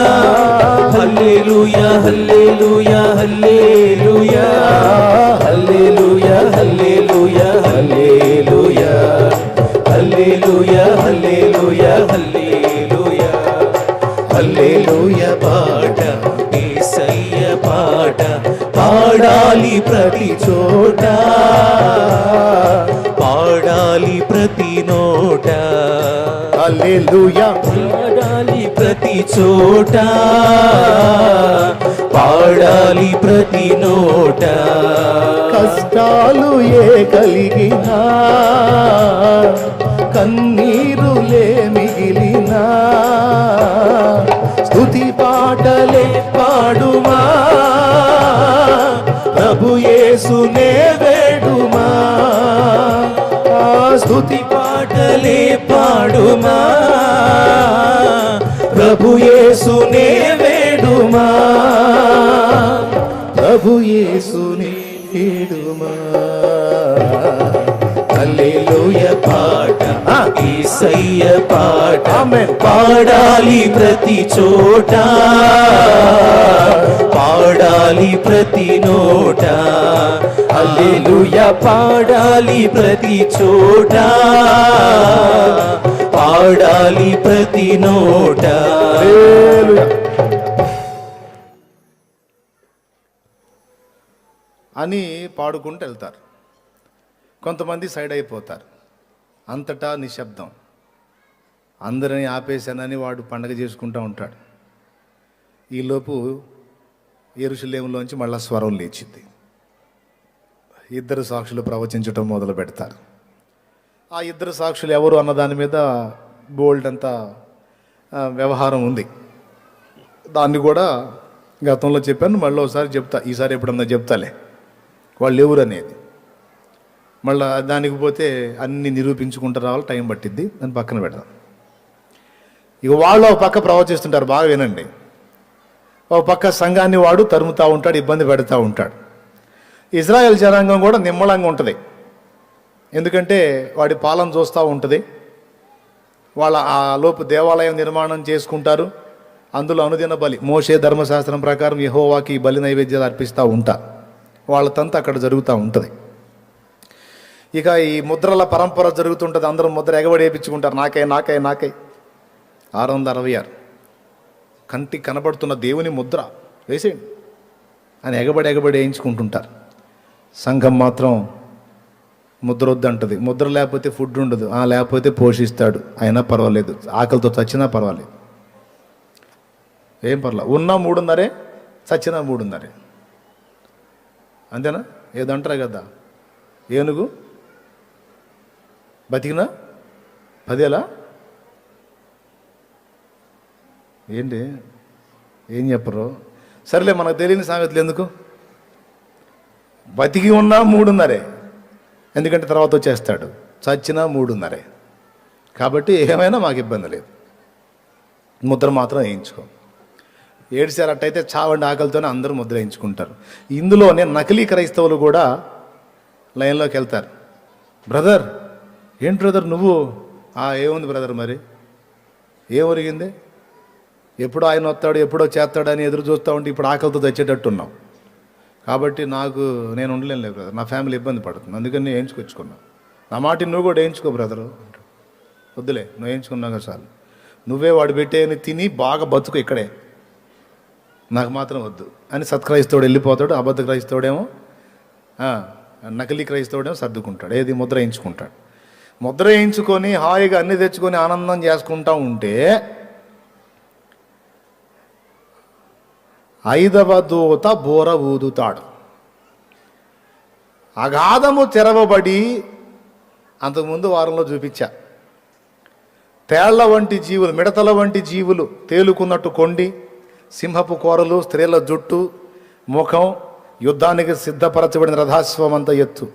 హల్లెలూయా హల్లెలూయా హల్లెలూయా హల్లెలూయా హల్లెలూయా హల్లెలూయా హల్లెలూయా హల్లెలూయా హల్లెలూయా. హల్లెలూయా పాట, యేసయ్య పాట పాడాలి ప్రతి చోట, పాడాలి ప్రతి నోట. హల్లెలూయా పాడాలి ప్రతి చోట, పాడాలి ప్రతి నోట. కష్టాలు ఏ కలిగినా, కన్నీరులే మిగిలినా, స్తుతి పాటలే పాడుమా, ప్రభు యేసునే వేడుమా. స్తుతి పాటలే పాడుమా, ప్రభు యేసునే వేడుమా, ప్రభు యేసునే వేడుమా. హల్లెలూయా పాట, యేసయ్య పాట పాడాలి ప్రతి చోట, పాడాలి ప్రతి నోట. హల్లెలూయా పాడాలి ప్రతి చోట, పాడాలి ప్రతి నోట. అని పాడుకుంటూ వెళ్తారు. కొంతమంది సైడ్ అయిపోతారు. అంతటా నిశ్శబ్దం. అందరినీ ఆపేశానని వాడు పండగ చేసుకుంటూ ఉంటాడు. ఈలోపు యెరూషలేములోంచి మళ్ళా స్వరం లేచింది. ఇద్దరు సాక్షులు ప్రవచించటం మొదలు పెడతారు. ఆ ఇద్దరు సాక్షులు ఎవరు అన్న దాని మీద బోల్డ్ అంతా వ్యవహారం ఉంది. దాన్ని కూడా గతంలో చెప్పాను, మళ్ళీ ఒకసారి చెప్తా. ఈసారి ఎప్పుడన్నా చెప్తాలే వాళ్ళు ఎవరు అనేది. మళ్ళీ దానికి పోతే అన్ని నిరూపించుకుంటూ రావాలి, టైం పట్టిద్ది. దాన్ని పక్కన పెడదాం. ఇక వాళ్ళు ఒక పక్క ప్రవచిస్తుంటారు, బాగా వినండి. ఒక పక్క సంఘాన్ని వాడు తరుముతూ ఉంటాడు, ఇబ్బంది పెడతా ఉంటాడు. ఇజ్రాయెల్ జనాంగం కూడా నిమ్మళంగా ఉంటుంది. ఎందుకంటే వాడి పాలన చూస్తూ ఉంటుంది. వాళ్ళ ఆ లోపు దేవాలయం నిర్మాణం చేసుకుంటారు. అందులో అనుదిన బలి, మోషే ధర్మశాస్త్రం ప్రకారం యెహోవాకి ఈ బలి నైవేద్యాలు అర్పిస్తూ ఉంటారు. వాళ్ళ తంత అక్కడ జరుగుతూ ఉంటుంది. ఇక ఈ ముద్రల పరంపర జరుగుతుంటుంది. అందరూ ముద్ర ఎగబడి వేయించుకుంటారు. నాకై 666 కంటికి కనబడుతున్న దేవుని ముద్ర వేసేయండి అని ఎగబడి వేయించుకుంటుంటారు. సంఘం మాత్రం ముద్ర వద్దంటుంది. ముద్ర లేకపోతే ఫుడ్ ఉండదు, లేకపోతే పోషిస్తాడు, అయినా పర్వాలేదు, ఆకలితో చచ్చినా పర్వాలేదు, ఏం పర్లేదు. ఉన్నా 3:30, చచ్చినా 3:30. అంతేనా? ఏదంటారు కదా, ఏనుగు బతికినా 10 ఏంటి, ఏం చెప్పరు? సరేలే, మనకు తెలియని సామెతలు ఎందుకు. బతికి ఉన్నా 3:30, ఎందుకంటే తర్వాత వచ్చేస్తాడు. చచ్చినా 3:30. కాబట్టి ఏమైనా మాకు ఇబ్బంది లేదు. ముద్ర మాత్రం వేయించుకో. ఏడ్చారు అట్టయితే చావండి ఆకలితోనే అందరూ ముద్ర వేయించుకుంటారు. ఇందులోనే నకిలీ క్రైస్తవులు కూడా లైన్లోకి వెళ్తారు. బ్రదర్, ఏంటి బ్రదర్ నువ్వు? ఏముంది బ్రదర్, మరి ఏం ఒరిగింది? ఎప్పుడో ఆయన వస్తాడు, ఎప్పుడో చేస్తాడని ఎదురు చూస్తూ ఉంటే ఇప్పుడు ఆకలితో తెచ్చేటట్టున్నాం. కాబట్టి నేను ఉండలేను లేదు బ్రదర్, నా ఫ్యామిలీ ఇబ్బంది పడుతుంది, అందుకని నేను వేయించుకొచ్చుకున్నాను. నా మాట నువ్వు కూడా వేయించుకో బ్రదరు. వద్దులే, నువ్వు వేయించుకున్నాక చాలు. నువ్వే వాడు పెట్టేని తిని బాగా బతుకు ఇక్కడే, నాకు మాత్రం వద్దు అని సత్క్రైస్తవుడు వెళ్ళిపోతాడు. అబద్ధ క్రైస్తవుడేమో, నకిలీ క్రైస్తవుడేమో సర్దుకుంటాడు. ఏది ముద్ర వేయించుకుంటాడు. ముద్ర వేయించుకొని హాయిగా అన్ని తెచ్చుకొని ఆనందం చేసుకుంటూ ఉంటే 5వ దూత బోర ఊదుతాడు. అగాధము తెరవబడి, అంతకుముందు వారంలో చూపించా, తేళ్ల వంటి జీవులు, మిడతల వంటి జీవులు తేలుకున్నట్టు కొండి, సింహపు కోరలు, స్త్రీల జుట్టు, ముఖం, యుద్ధానికి సిద్ధపరచబడిన రథాశ్వం అంత ఎత్తు.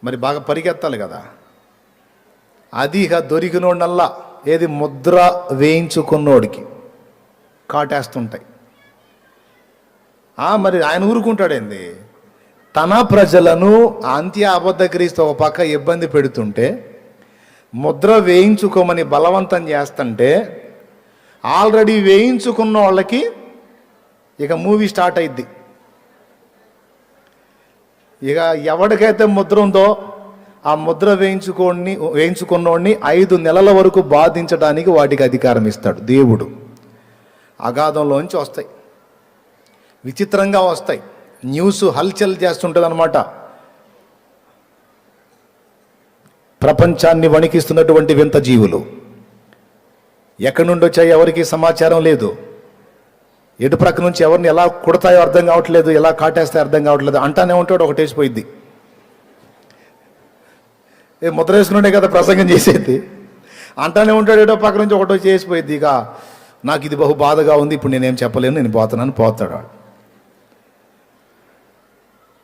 మరి బాగా పరిగెత్తాలి కదా. అది ఇక దొరికినోడల్లా, ఏది ముద్ర వేయించుకున్నోడికి కాటేస్తుంటాయి. మరి ఆయన ఊరుకుంటాడేంది? తన ప్రజలను అంత్య అబద్ధ క్రీస్తు ఒక పక్క ఇబ్బంది పెడుతుంటే, ముద్ర వేయించుకోమని బలవంతం చేస్తుంటే, ఆల్రెడీ వేయించుకున్న వాళ్ళకి ఇక మూవీ స్టార్ట్ అయింది. ఇక ఎవరికైతే ముద్ర ఉందో ఆ ముద్ర వేయించుకున్నోడిని 5 నెలల వరకు బాధించడానికి వాటికి అధికారం ఇస్తాడు దేవుడు. అగాధంలోంచి వస్తాయి, విచిత్రంగా వస్తాయి. న్యూస్ హల్చల్ చేస్తుంటుంది అనమాట. ప్రపంచాన్ని వణికిస్తున్నటువంటి వింత జీవులు ఎక్కడి నుండి వచ్చాయో ఎవరికి సమాచారం లేదు. ఎటు ప్రక్క నుంచి ఎవరిని ఎలా కుడతాయో అర్థం కావట్లేదు, ఎలా కాటేస్తాయో అర్థం కావట్లేదు. అంటానే ఉంటాడు, ఒకటేసిపోయింది. ముద్ర వేసుకున్నాడే కదా ప్రసంగం చేసేది. అంటానే ఉంటాడు, ఏటో పక్క నుంచి ఒకటో చేసిపోయింది. ఇక నాకు ఇది బహు బాధగా ఉంది, ఇప్పుడు నేనేం చెప్పలేను, నేను పోతున్నాను, పోతాడు వాడు.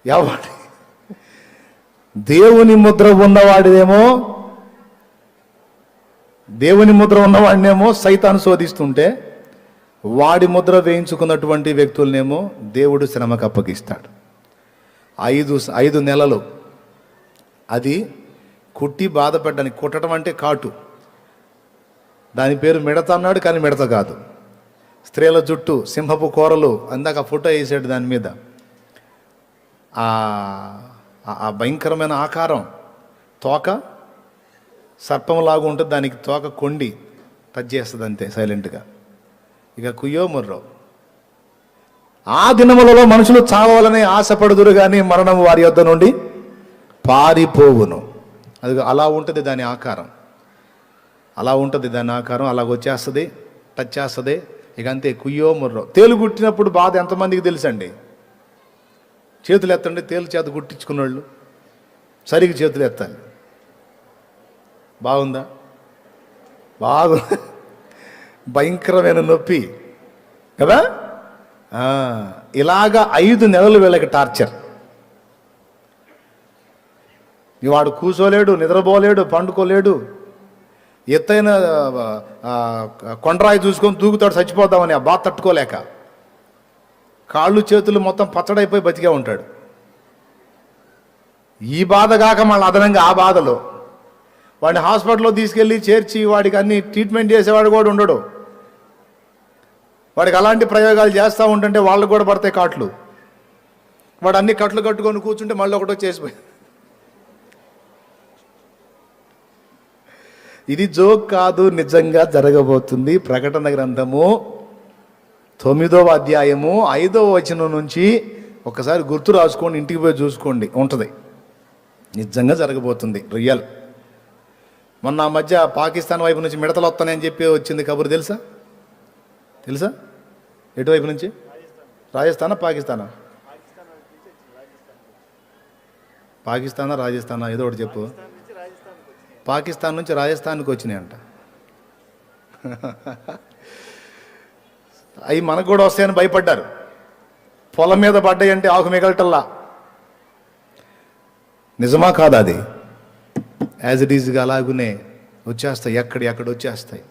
ఎవడు దేవుని ముద్ర ఉన్నవాడినేమో, దేవుని ముద్ర ఉన్నవాడినేమో సైతాను శోధిస్తుంటే, వాడి ముద్ర వేయించుకున్నటువంటి వ్యక్తులనేమో దేవుడు శ్రమకు అప్పగిస్తాడు. 5 నెలలు అది కుట్టి బాధపడ్డానికి. కుట్టడం అంటే కాటు, దాని పేరు మిడత అన్నాడు, కానీ మిడత కాదు. స్త్రీల జుట్టు, సింహపు కూరలు, అందాక ఫోటో వేసాడు దాని మీద. ఆ భయంకరమైన ఆకారం, తోక, సర్పంలాగా ఉంటుంది, దానికి తోక కొండి టచ్ చేస్తుంది అంతే సైలెంట్గా. ఇక కుయ్యో ముర్రో. ఆ దినములలో మనుషులు చావాలని ఆశపడుదురు కానీ మరణం వారి యొద్ద నుండి పారిపోవును. అది అలా ఉంటుంది దాని ఆకారం, అలా ఉంటుంది దాని ఆకారం, అలాగ వచ్చేస్తుంది, టచ్ చేస్తుంది, ఇక అంతే కుయ్యో ముర్రో. తేలు గుట్టినప్పుడు బాధ ఎంతమందికి తెలుసండి? చేతులు ఎత్తండి, తేలు చేత గుట్టించుకున్నోళ్ళు సరిగ్గా చేతులు ఎత్తాలి. బాగుందా? భయంకరమైన నొప్పి కదా. ఇలాగా 5 నెలలు వీళ్ళకి టార్చర్. వాడు కూర్చోలేడు, నిద్రపోలేడు, పండుకోలేడు. ఎత్తైన కొండరాయి చూసుకొని దూకుతాడు చచ్చిపోతామని, ఆ బాధ తట్టుకోలేక కాళ్ళు చేతులు మొత్తం పచ్చడైపోయి బతికే ఉంటాడు. ఈ బాధ కాక మళ్ళీ అదనంగా ఆ బాధలో వాడిని హాస్పిటల్లో తీసుకెళ్ళి చేర్చి వాడికి అన్ని ట్రీట్మెంట్ చేసేవాడు కూడా ఉండడు. వాడికి అలాంటి ప్రయోగాలు చేస్తూ ఉంటుంటే వాళ్ళకు కూడా పడతాయి కాట్లు. వాడు అన్ని కట్లు కట్టుకొని కూర్చుంటే మళ్ళీ ఒకటో చేసిపోయి. ఇది జోక్ కాదు, నిజంగా జరగబోతుంది. ప్రకటన గ్రంథము 9వ అధ్యాయము 5వ వచనం నుంచి ఒకసారి గుర్తు రాసుకోండి, ఇంటికి పోయి చూసుకోండి, ఉంటుంది. నిజంగా జరగబోతుంది, రియల్. మొన్న ఆ మధ్య పాకిస్తాన్ వైపు నుంచి మిడతలు వస్తానని చెప్పి వచ్చింది కబురు, తెలుసా? ఎటువైపు నుంచి? రాజస్థానా పాకిస్తానా? రాజస్థానా ఏదో ఒకటి చెప్పు. పాకిస్తాన్ నుంచి రాజస్థాన్కి వచ్చినాయంట. అవి మనకు కూడా వస్తాయని భయపడ్డారు. పొలం మీద పడ్డాయి అంటే ఆకు మిగలటల్లా. నిజమా కాదా? అది యాజ్ ఇట్ ఈజ్గా అలాగునే వచ్చేస్తాయి, ఎక్కడ వచ్చేస్తాయి,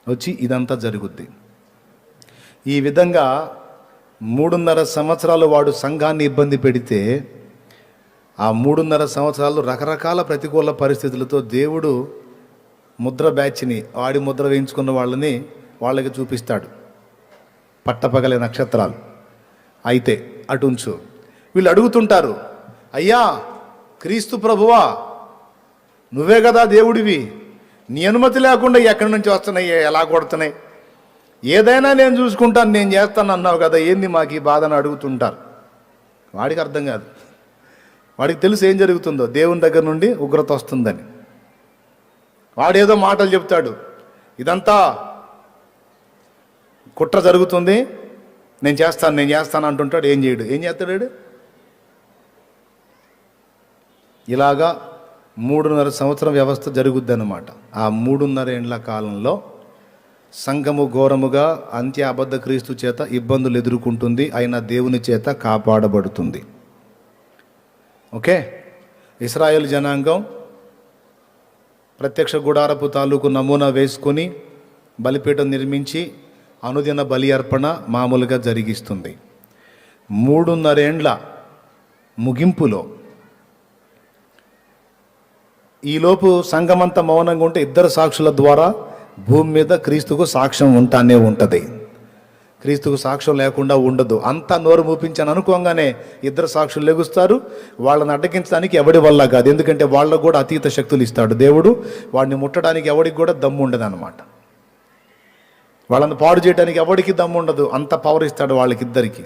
వచ్చి ఇదంతా జరుగుద్ది. ఈ విధంగా 3.5 సంవత్సరాలు వాడు సంఘాన్ని ఇబ్బంది పెడితే ఆ 3.5 సంవత్సరాలు రకరకాల ప్రతికూల పరిస్థితులతో దేవుడు ముద్ర బ్యాచ్ని, వాడి ముద్ర వేయించుకున్న వాళ్ళకి చూపిస్తాడు. పట్టపగలే నక్షత్రాలు. అయితే అటుంచు, వీళ్ళు అడుగుతుంటారు, అయ్యా క్రీస్తు ప్రభువా, నువ్వే కదా దేవుడివి, నీ అనుమతి లేకుండా ఎక్కడి నుంచి వస్తున్నాయి, ఎలా కొడుతున్నాయి, ఏదైనా నేను చూసుకుంటాను, నేను చేస్తాను అన్నావు కదా, ఏంది మాకు ఈ బాధను అడుగుతుంటారు. వాడికి అర్థం కాదు, వాడికి తెలుసు ఏం జరుగుతుందో, దేవుని దగ్గర నుండి ఉగ్రత వస్తుందని. వాడేదో మాటలు చెప్తాడు, ఇదంతా కుట్ర జరుగుతుంది, నేను చేస్తాను అంటుంటాడు. ఏం చేస్తాడు? ఇలాగా 3.5 సంవత్సరం వ్యవస్థ జరుగుద్ది అన్నమాట. ఆ 3.5 ఏండ్ల కాలంలో సంఘము ఘోరముగా అంత్య అబద్ధ క్రీస్తు చేత ఇబ్బందులు ఎదుర్కొంటుంది, అయినా దేవుని చేత కాపాడబడుతుంది. ఓకే, ఇశ్రాయేల్ జనాంగం ప్రత్యక్ష గుడారపు తాలూకు నమూనా వేసుకొని బలిపీఠం నిర్మించి అనుదిన బలి అర్పణ మామూలుగా జరిగిస్తుంది. 3.5 ఏండ్ల ముగింపులో ఈలోపు సంఘమంతా మౌనంగా ఉంటే 2 సాక్షుల ద్వారా భూమి మీద క్రీస్తుకు సాక్ష్యం ఉంటానే ఉంటుంది. క్రీస్తుకు సాక్ష్యం లేకుండా ఉండదు. అంతా నోరు మూపించాను అనుకోగానే 2 సాక్షులు లెగుస్తారు. వాళ్ళని అడ్డగించడానికి ఎవడి వల్ల కాదు, ఎందుకంటే వాళ్ళకు కూడా అతీత శక్తులు ఇస్తాడు దేవుడు. వాడిని ముట్టడానికి ఎవడికి కూడా దమ్ము ఉండదు అన్నమాట. వాళ్ళని పాడు చేయడానికి ఎవడికి దమ్ము ఉండదు, అంత పవర్ ఇస్తాడు వాళ్ళకిద్దరికి.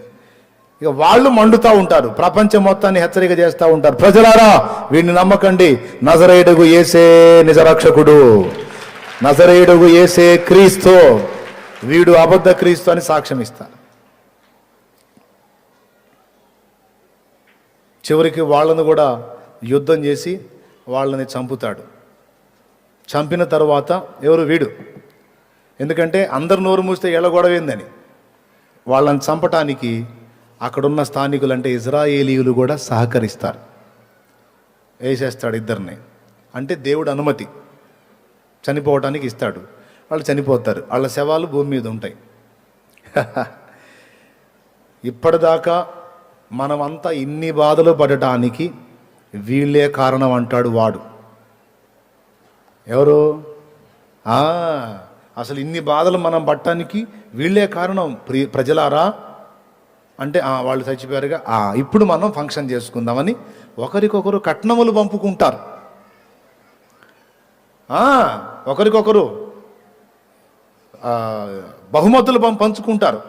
ఇక వాళ్ళు మండుతూ ఉంటారు, ప్రపంచం మొత్తాన్ని హెచ్చరిక చేస్తూ ఉంటారు, ప్రజలారా వీడిని నమ్మకండి, నజరేయుడుగు యేసే నిజరక్షకుడు, నజరేయుడుగు యేసే క్రీస్తు, వీడు అబద్ధ క్రీస్తు అని సాక్ష్యం ఇస్తారు. చివరికి వాళ్ళను కూడా యుద్ధం చేసి వాళ్ళని చంపుతాడు. చంపిన తర్వాత ఎవరు? వీడు. ఎందుకంటే అందరు నోరు మూస్తే ఎళ్ళగొడవేందని వాళ్ళని చంపటానికి అక్కడున్న స్థానికులు అంటే ఇజ్రాయేలీయులు కూడా సహకరిస్తారు. వేసేస్తాడు 2. అంటే దేవుడు అనుమతి, చనిపోవటానికి ఇస్తాడు. వాళ్ళు చనిపోతారు, వాళ్ళ శవాలు భూమి మీద ఉంటాయి. ఇప్పటిదాకా మనమంతా ఇన్ని బాధలు పడటానికి వీళ్ళే కారణం అంటాడు వాడు. ఎవరు? అసలు ఇన్ని బాధలు మనం పట్టడానికి వీళ్ళే కారణం ప్రజలారా అంటే వాళ్ళు చచ్చిపోయారుగా, ఇప్పుడు మనం ఫంక్షన్ చేసుకుందామని ఒకరికొకరు కట్నములు పంపుకుంటారు. ఒకరికొకరు బహుమతులు పంచుకుంటారు.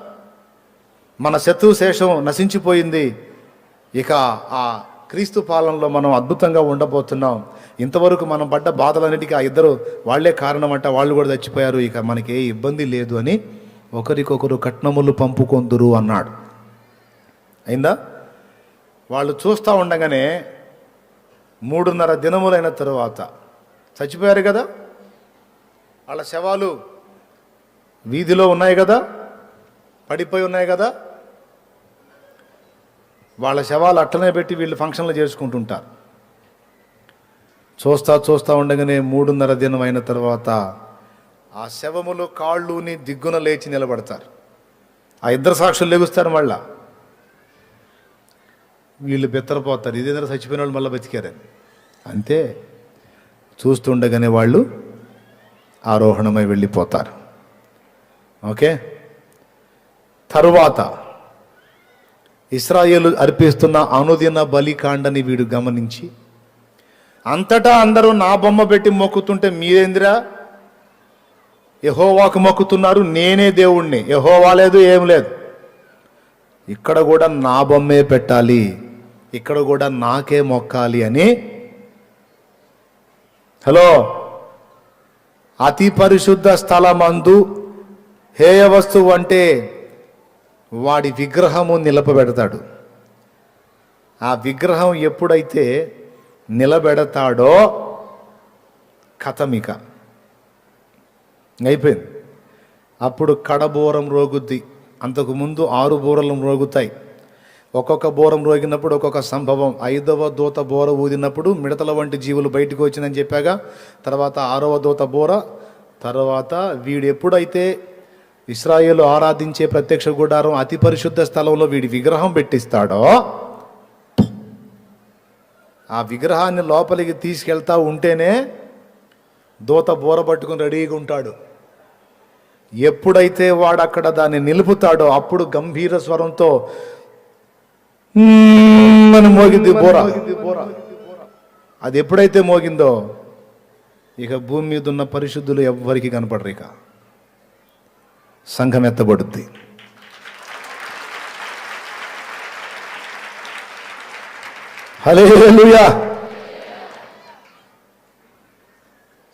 మన శత్రు శేషం నశించిపోయింది, ఇక ఆ క్రీస్తు పాలనలో మనం అద్భుతంగా ఉండబోతున్నాం. ఇంతవరకు మనం పడ్డ బాధలన్నిటికీ ఆ ఇద్దరు వాళ్లే కారణమంట, వాళ్ళు కూడా చచ్చిపోయారు, ఇక మనకి ఏ ఇబ్బంది లేదు అని ఒకరికొకరు కట్నములు పంపుకొందురు అన్నాడు. అయిందా? వాళ్ళు చూస్తూ ఉండగానే 3.5 దినములైన తరువాత చచ్చిపోయారు కదా, వాళ్ళ శవాలు వీధిలో ఉన్నాయి కదా, పడిపోయి ఉన్నాయి కదా, వాళ్ళ శవాలు అట్లనే పెట్టి వీళ్ళు ఫంక్షన్లు చేసుకుంటుంటారు. చూస్తూ ఉండగానే 3.5 దినం అయిన తర్వాత ఆ శవములు కాళ్ళుని దిగ్గున లేచి నిలబడతారు. ఆ ఇద్దరు సాక్షులు లెగుస్తారు. మళ్ళా వీళ్ళు బెత్తరపోతారు, ఇదేదో చచ్చిపోయిన వాళ్ళు మళ్ళీ బతికారని. అంతే, చూస్తుండగానే వాళ్ళు ఆరోహణమై వెళ్ళిపోతారు. ఓకే, తరువాత ఇశ్రాయేలు అర్పిస్తున్న అనుదిన బలికాండని వీడు గమనించి, అంతటా అందరూ నా బొమ్మ పెట్టి మొక్కుతుంటే మీరేందిరా యెహోవాకు మొక్కుతున్నారు, నేనే దేవుణ్ణి, యెహోవా లేదు, ఏం లేదు, ఇక్కడ కూడా నా బొమ్మే పెట్టాలి, ఇక్కడ కూడా నాకే మొక్కాలి అని, హలో, అతి పరిశుద్ధ స్థలమందు హేయ వస్తువు అంటే వాడి విగ్రహము నిలపబెడతాడు. ఆ విగ్రహం ఎప్పుడైతే నిలబెడతాడో కథమిక అయిపోయింది. అప్పుడు కడబోరం రోగుద్ది. అంతకుముందు 6 బోరలు రోగుతాయి. ఒక్కొక్క బోరం రోగినప్పుడు ఒక్కొక్క సంభవం. 5వ దూత బోర ఊదినప్పుడు మిడతల వంటి జీవులు బయటకు వచ్చిందని చెప్పాగా, తర్వాత 6వ దూత బోర, తర్వాత వీడు ఎప్పుడైతే ఇశ్రాయేలు ఆరాధించే ప్రత్యక్ష గుడారం అతి పరిశుద్ధ స్థలంలో వీడి విగ్రహం పెట్టిస్తాడో, ఆ విగ్రహాన్ని లోపలికి తీసుకెళ్తా ఉంటేనే దూత బోర పట్టుకుని రెడీగా ఉంటాడు. ఎప్పుడైతే వాడు అక్కడ దాన్ని నిలుపుతాడో అప్పుడు గంభీర స్వరంతో అని మోగింది బోర. అది ఎప్పుడైతే మోగిందో ఇక భూమి మీద ఉన్న పరిశుద్ధులు ఎవ్వరికి కనపడరు. ఇక సంఘం ఎత్తబడుద్ది. హల్లెలూయా.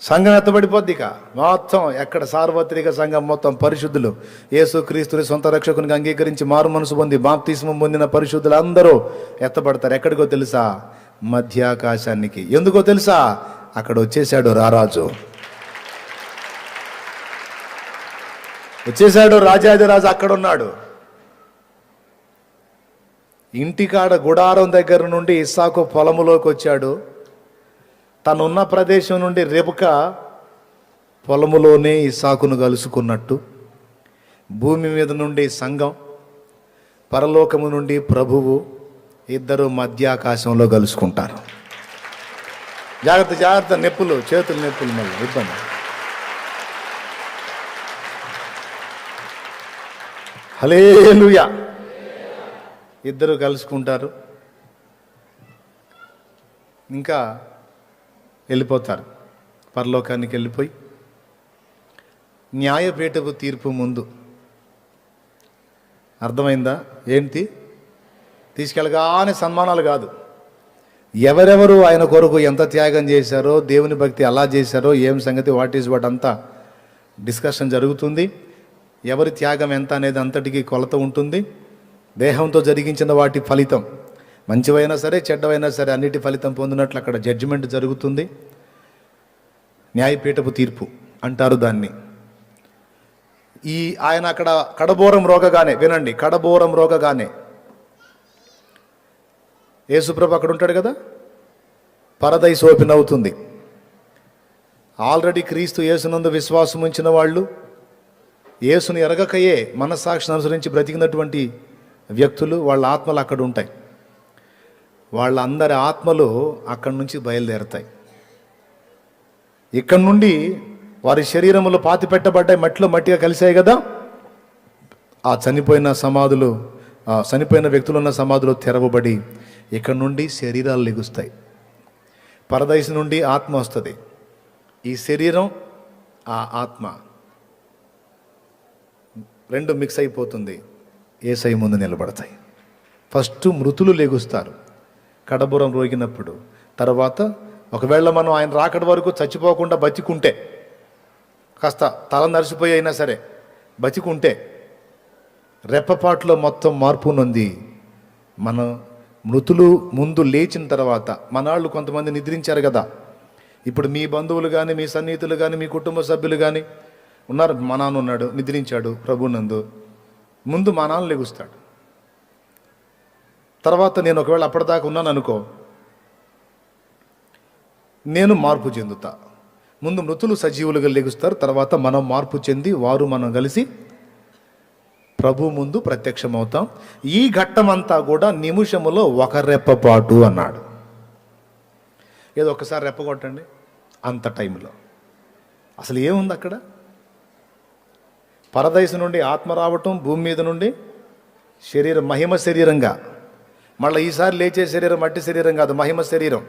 సంఘం ఎత్తబడిపోద్ది. ఇక మొత్తం ఎక్కడ సార్వత్రిక సంఘం మొత్తం పరిశుద్ధులు, యేసుక్రీస్తుని సొంత రక్షకునిగా అంగీకరించి మారు మనసు పొంది బాప్తిస్మం పొందిన పరిశుద్ధులు అందరూ ఎత్తబడతారు. ఎక్కడికో తెలుసా? మధ్యాకాశానికి. ఎందుకో తెలుసా? అక్కడ వచ్చేసాడు రారాజు, వచ్చేసాడు రాజాదిరాజు, అక్కడ ఉన్నాడు. ఇంటికాడ గుడారం దగ్గర నుండి ఇస్సాకు పొలములోకి వచ్చాడు. తనున్న ప్రదేశం నుండి రెబెకా పొలములోనే ఇస్సాకును కలుసుకున్నట్టు, భూమి మీద నుండి సంఘం, పరలోకము నుండి ప్రభువు ఇద్దరు మధ్యాకాశంలో కలుసుకుంటారు. జాగ్రత్త జాగ్రత్త, నొప్పులు, చేతులు నొప్పులు, మళ్ళీ ఇబ్బంది. హల్లెలూయా. ఇద్దరు కలుసుకుంటారు, ఇంకా వెళ్ళిపోతారు పరలోకానికి. వెళ్ళిపోయి న్యాయపీఠపు తీర్పు ముందు, అర్థమైందా ఏంటి? తీసుకెళ్ళగానే సన్మానాలు కాదు, ఎవరెవరు ఆయన కొరకు ఎంత త్యాగం చేశారో, దేవుని భక్తి ఎలా చేశారో, ఏం సంగతి, వాట్ ఈజ్ వాట్ అంతా డిస్కషన్ జరుగుతుంది. ఎవరి త్యాగం ఎంత అనేది అంతటికి కొలత ఉంటుంది. దేహంతో జరిగించిన వాటి ఫలితం, మంచివైనా సరే చెడ్డవైనా సరే, అన్నిటి ఫలితం పొందినట్లు అక్కడ జడ్జిమెంట్ జరుగుతుంది. న్యాయపీఠపు తీర్పు అంటారు దాన్ని. ఆయన అక్కడ కడబోరం రోగగానే, వినండి, కడబోరం రోగగానే యేసుప్రభు అక్కడ ఉంటాడు కదా, పరదైస్ ఓపెన్ అవుతుంది. ఆల్రెడీ క్రీస్తు యేసునందు విశ్వాసం ఉంచిన వాళ్ళు, యేసుని ఎరగకయే మనస్సాక్షిని అనుసరించి బ్రతికినటువంటి వ్యక్తులు, వాళ్ళ ఆత్మలు అక్కడ ఉంటాయి. వాళ్ళందరి ఆత్మలు అక్కడి నుంచి బయలుదేరతాయి. ఇక్కడి నుండి వారి శరీరములు పాతి పెట్టబడ్డాయి, మట్టిలో మట్టిగా కలిసాయి కదా. ఆ చనిపోయిన సమాధులు, చనిపోయిన వ్యక్తులున్న సమాధులు తెరవబడి ఇక్కడ నుండి శరీరాలు లెగుస్తాయి. పరదైసు నుండి ఆత్మ వస్తుంది, ఈ శరీరం ఆ ఆత్మ రెండు మిక్స్ అయిపోతుంది, యేసయ్య ముందు నిలబడతాయి. ఫస్ట్ మృతులు లెగుస్తారు కడబురం రోగినప్పుడు. తర్వాత ఒకవేళ మనం ఆయన రాకడ వరకు చచ్చిపోకుండా బతికుంటే, కాస్త తల నరిసిపోయి అయినా సరే బతికుంటే, రెప్పపాటులో మొత్తం మార్పు నొంది మన మృతులు ముందు లేచిన తర్వాత, మనాళ్ళు కొంతమంది నిద్రించారు కదా, ఇప్పుడు మీ బంధువులు కానీ మీ సన్నిహితులు కానీ మీ కుటుంబ సభ్యులు కానీ ఉన్నారు. మా నాన్న ఉన్నాడు, నిద్రించాడు ప్రభునందు, ముందు మా నాన్న లెగుస్తాడు. తర్వాత నేను ఒకవేళ అప్పటిదాకా ఉన్నాను అనుకో, నేను మార్పు చెందుతా. ముందు మృతులు సజీవులుగా లెగుస్తారు, తర్వాత మనం మార్పు చెంది వారు మనం కలిసి ప్రభు ముందు ప్రత్యక్షమవుతాం. ఈ ఘట్టమంతా కూడా నిమిషములో ఒక రెప్పపాటు అన్నాడు. ఏదో ఒకసారి రెప్పగొట్టండి, అంత టైంలో అసలు ఏముంది అక్కడ? పరదైసు నుండి ఆత్మ రావటం, భూమి మీద నుండి శరీరం మహిమ శరీరంగా, మళ్ళీ ఈసారి లేచే శరీరం మట్టి శరీరం కాదు, మహిమ శరీరం.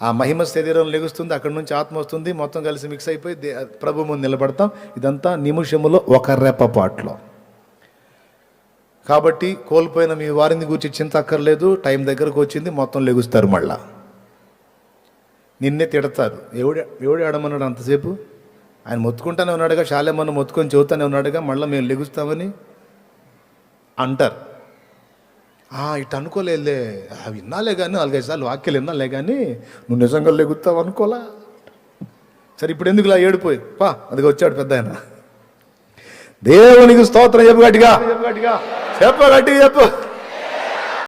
ఆ మహిమ శరీరం లెగుస్తుంది, అక్కడి నుంచి ఆత్మ వస్తుంది, మొత్తం కలిసి మిక్స్ అయిపోయి ప్రభు ముందు నిలబడతాం. ఇదంతా నిమిషములో ఒక రెప్పపాట్లో. కాబట్టి కోల్పోయిన మీ వారిని గురించి చింత అక్కర్లేదు, టైం దగ్గరకు వచ్చింది, మొత్తం లెగుస్తారు. మళ్ళా నిన్నే తిడతారు, ఎవడు ఆడమన్నాడు అంతసేపు, ఆయన మొత్తుకుంటానే ఉన్నాడుగా, శాలేమన్న మొత్తుకొని చెబుతానే ఉన్నాడుగా, మళ్ళీ మేము లెగుస్తామని అంటారు. ఇటు అనుకోలేదులే, విన్నాలే కానీ 4-5 సార్లు వాక్యాలు విన్నాలే కానీ నువ్వు నిజంగా లెగుతావు అనుకోలా. సరే ఇప్పుడు ఎందుకు ఇలా ఏడిపోయి పా, అదిగా వచ్చాడు పెద్ద ఆయన. దేవునికి స్తోత్రం చెప్పు గట్టిగా, చెప్పు గట్టిగా చెప్పు.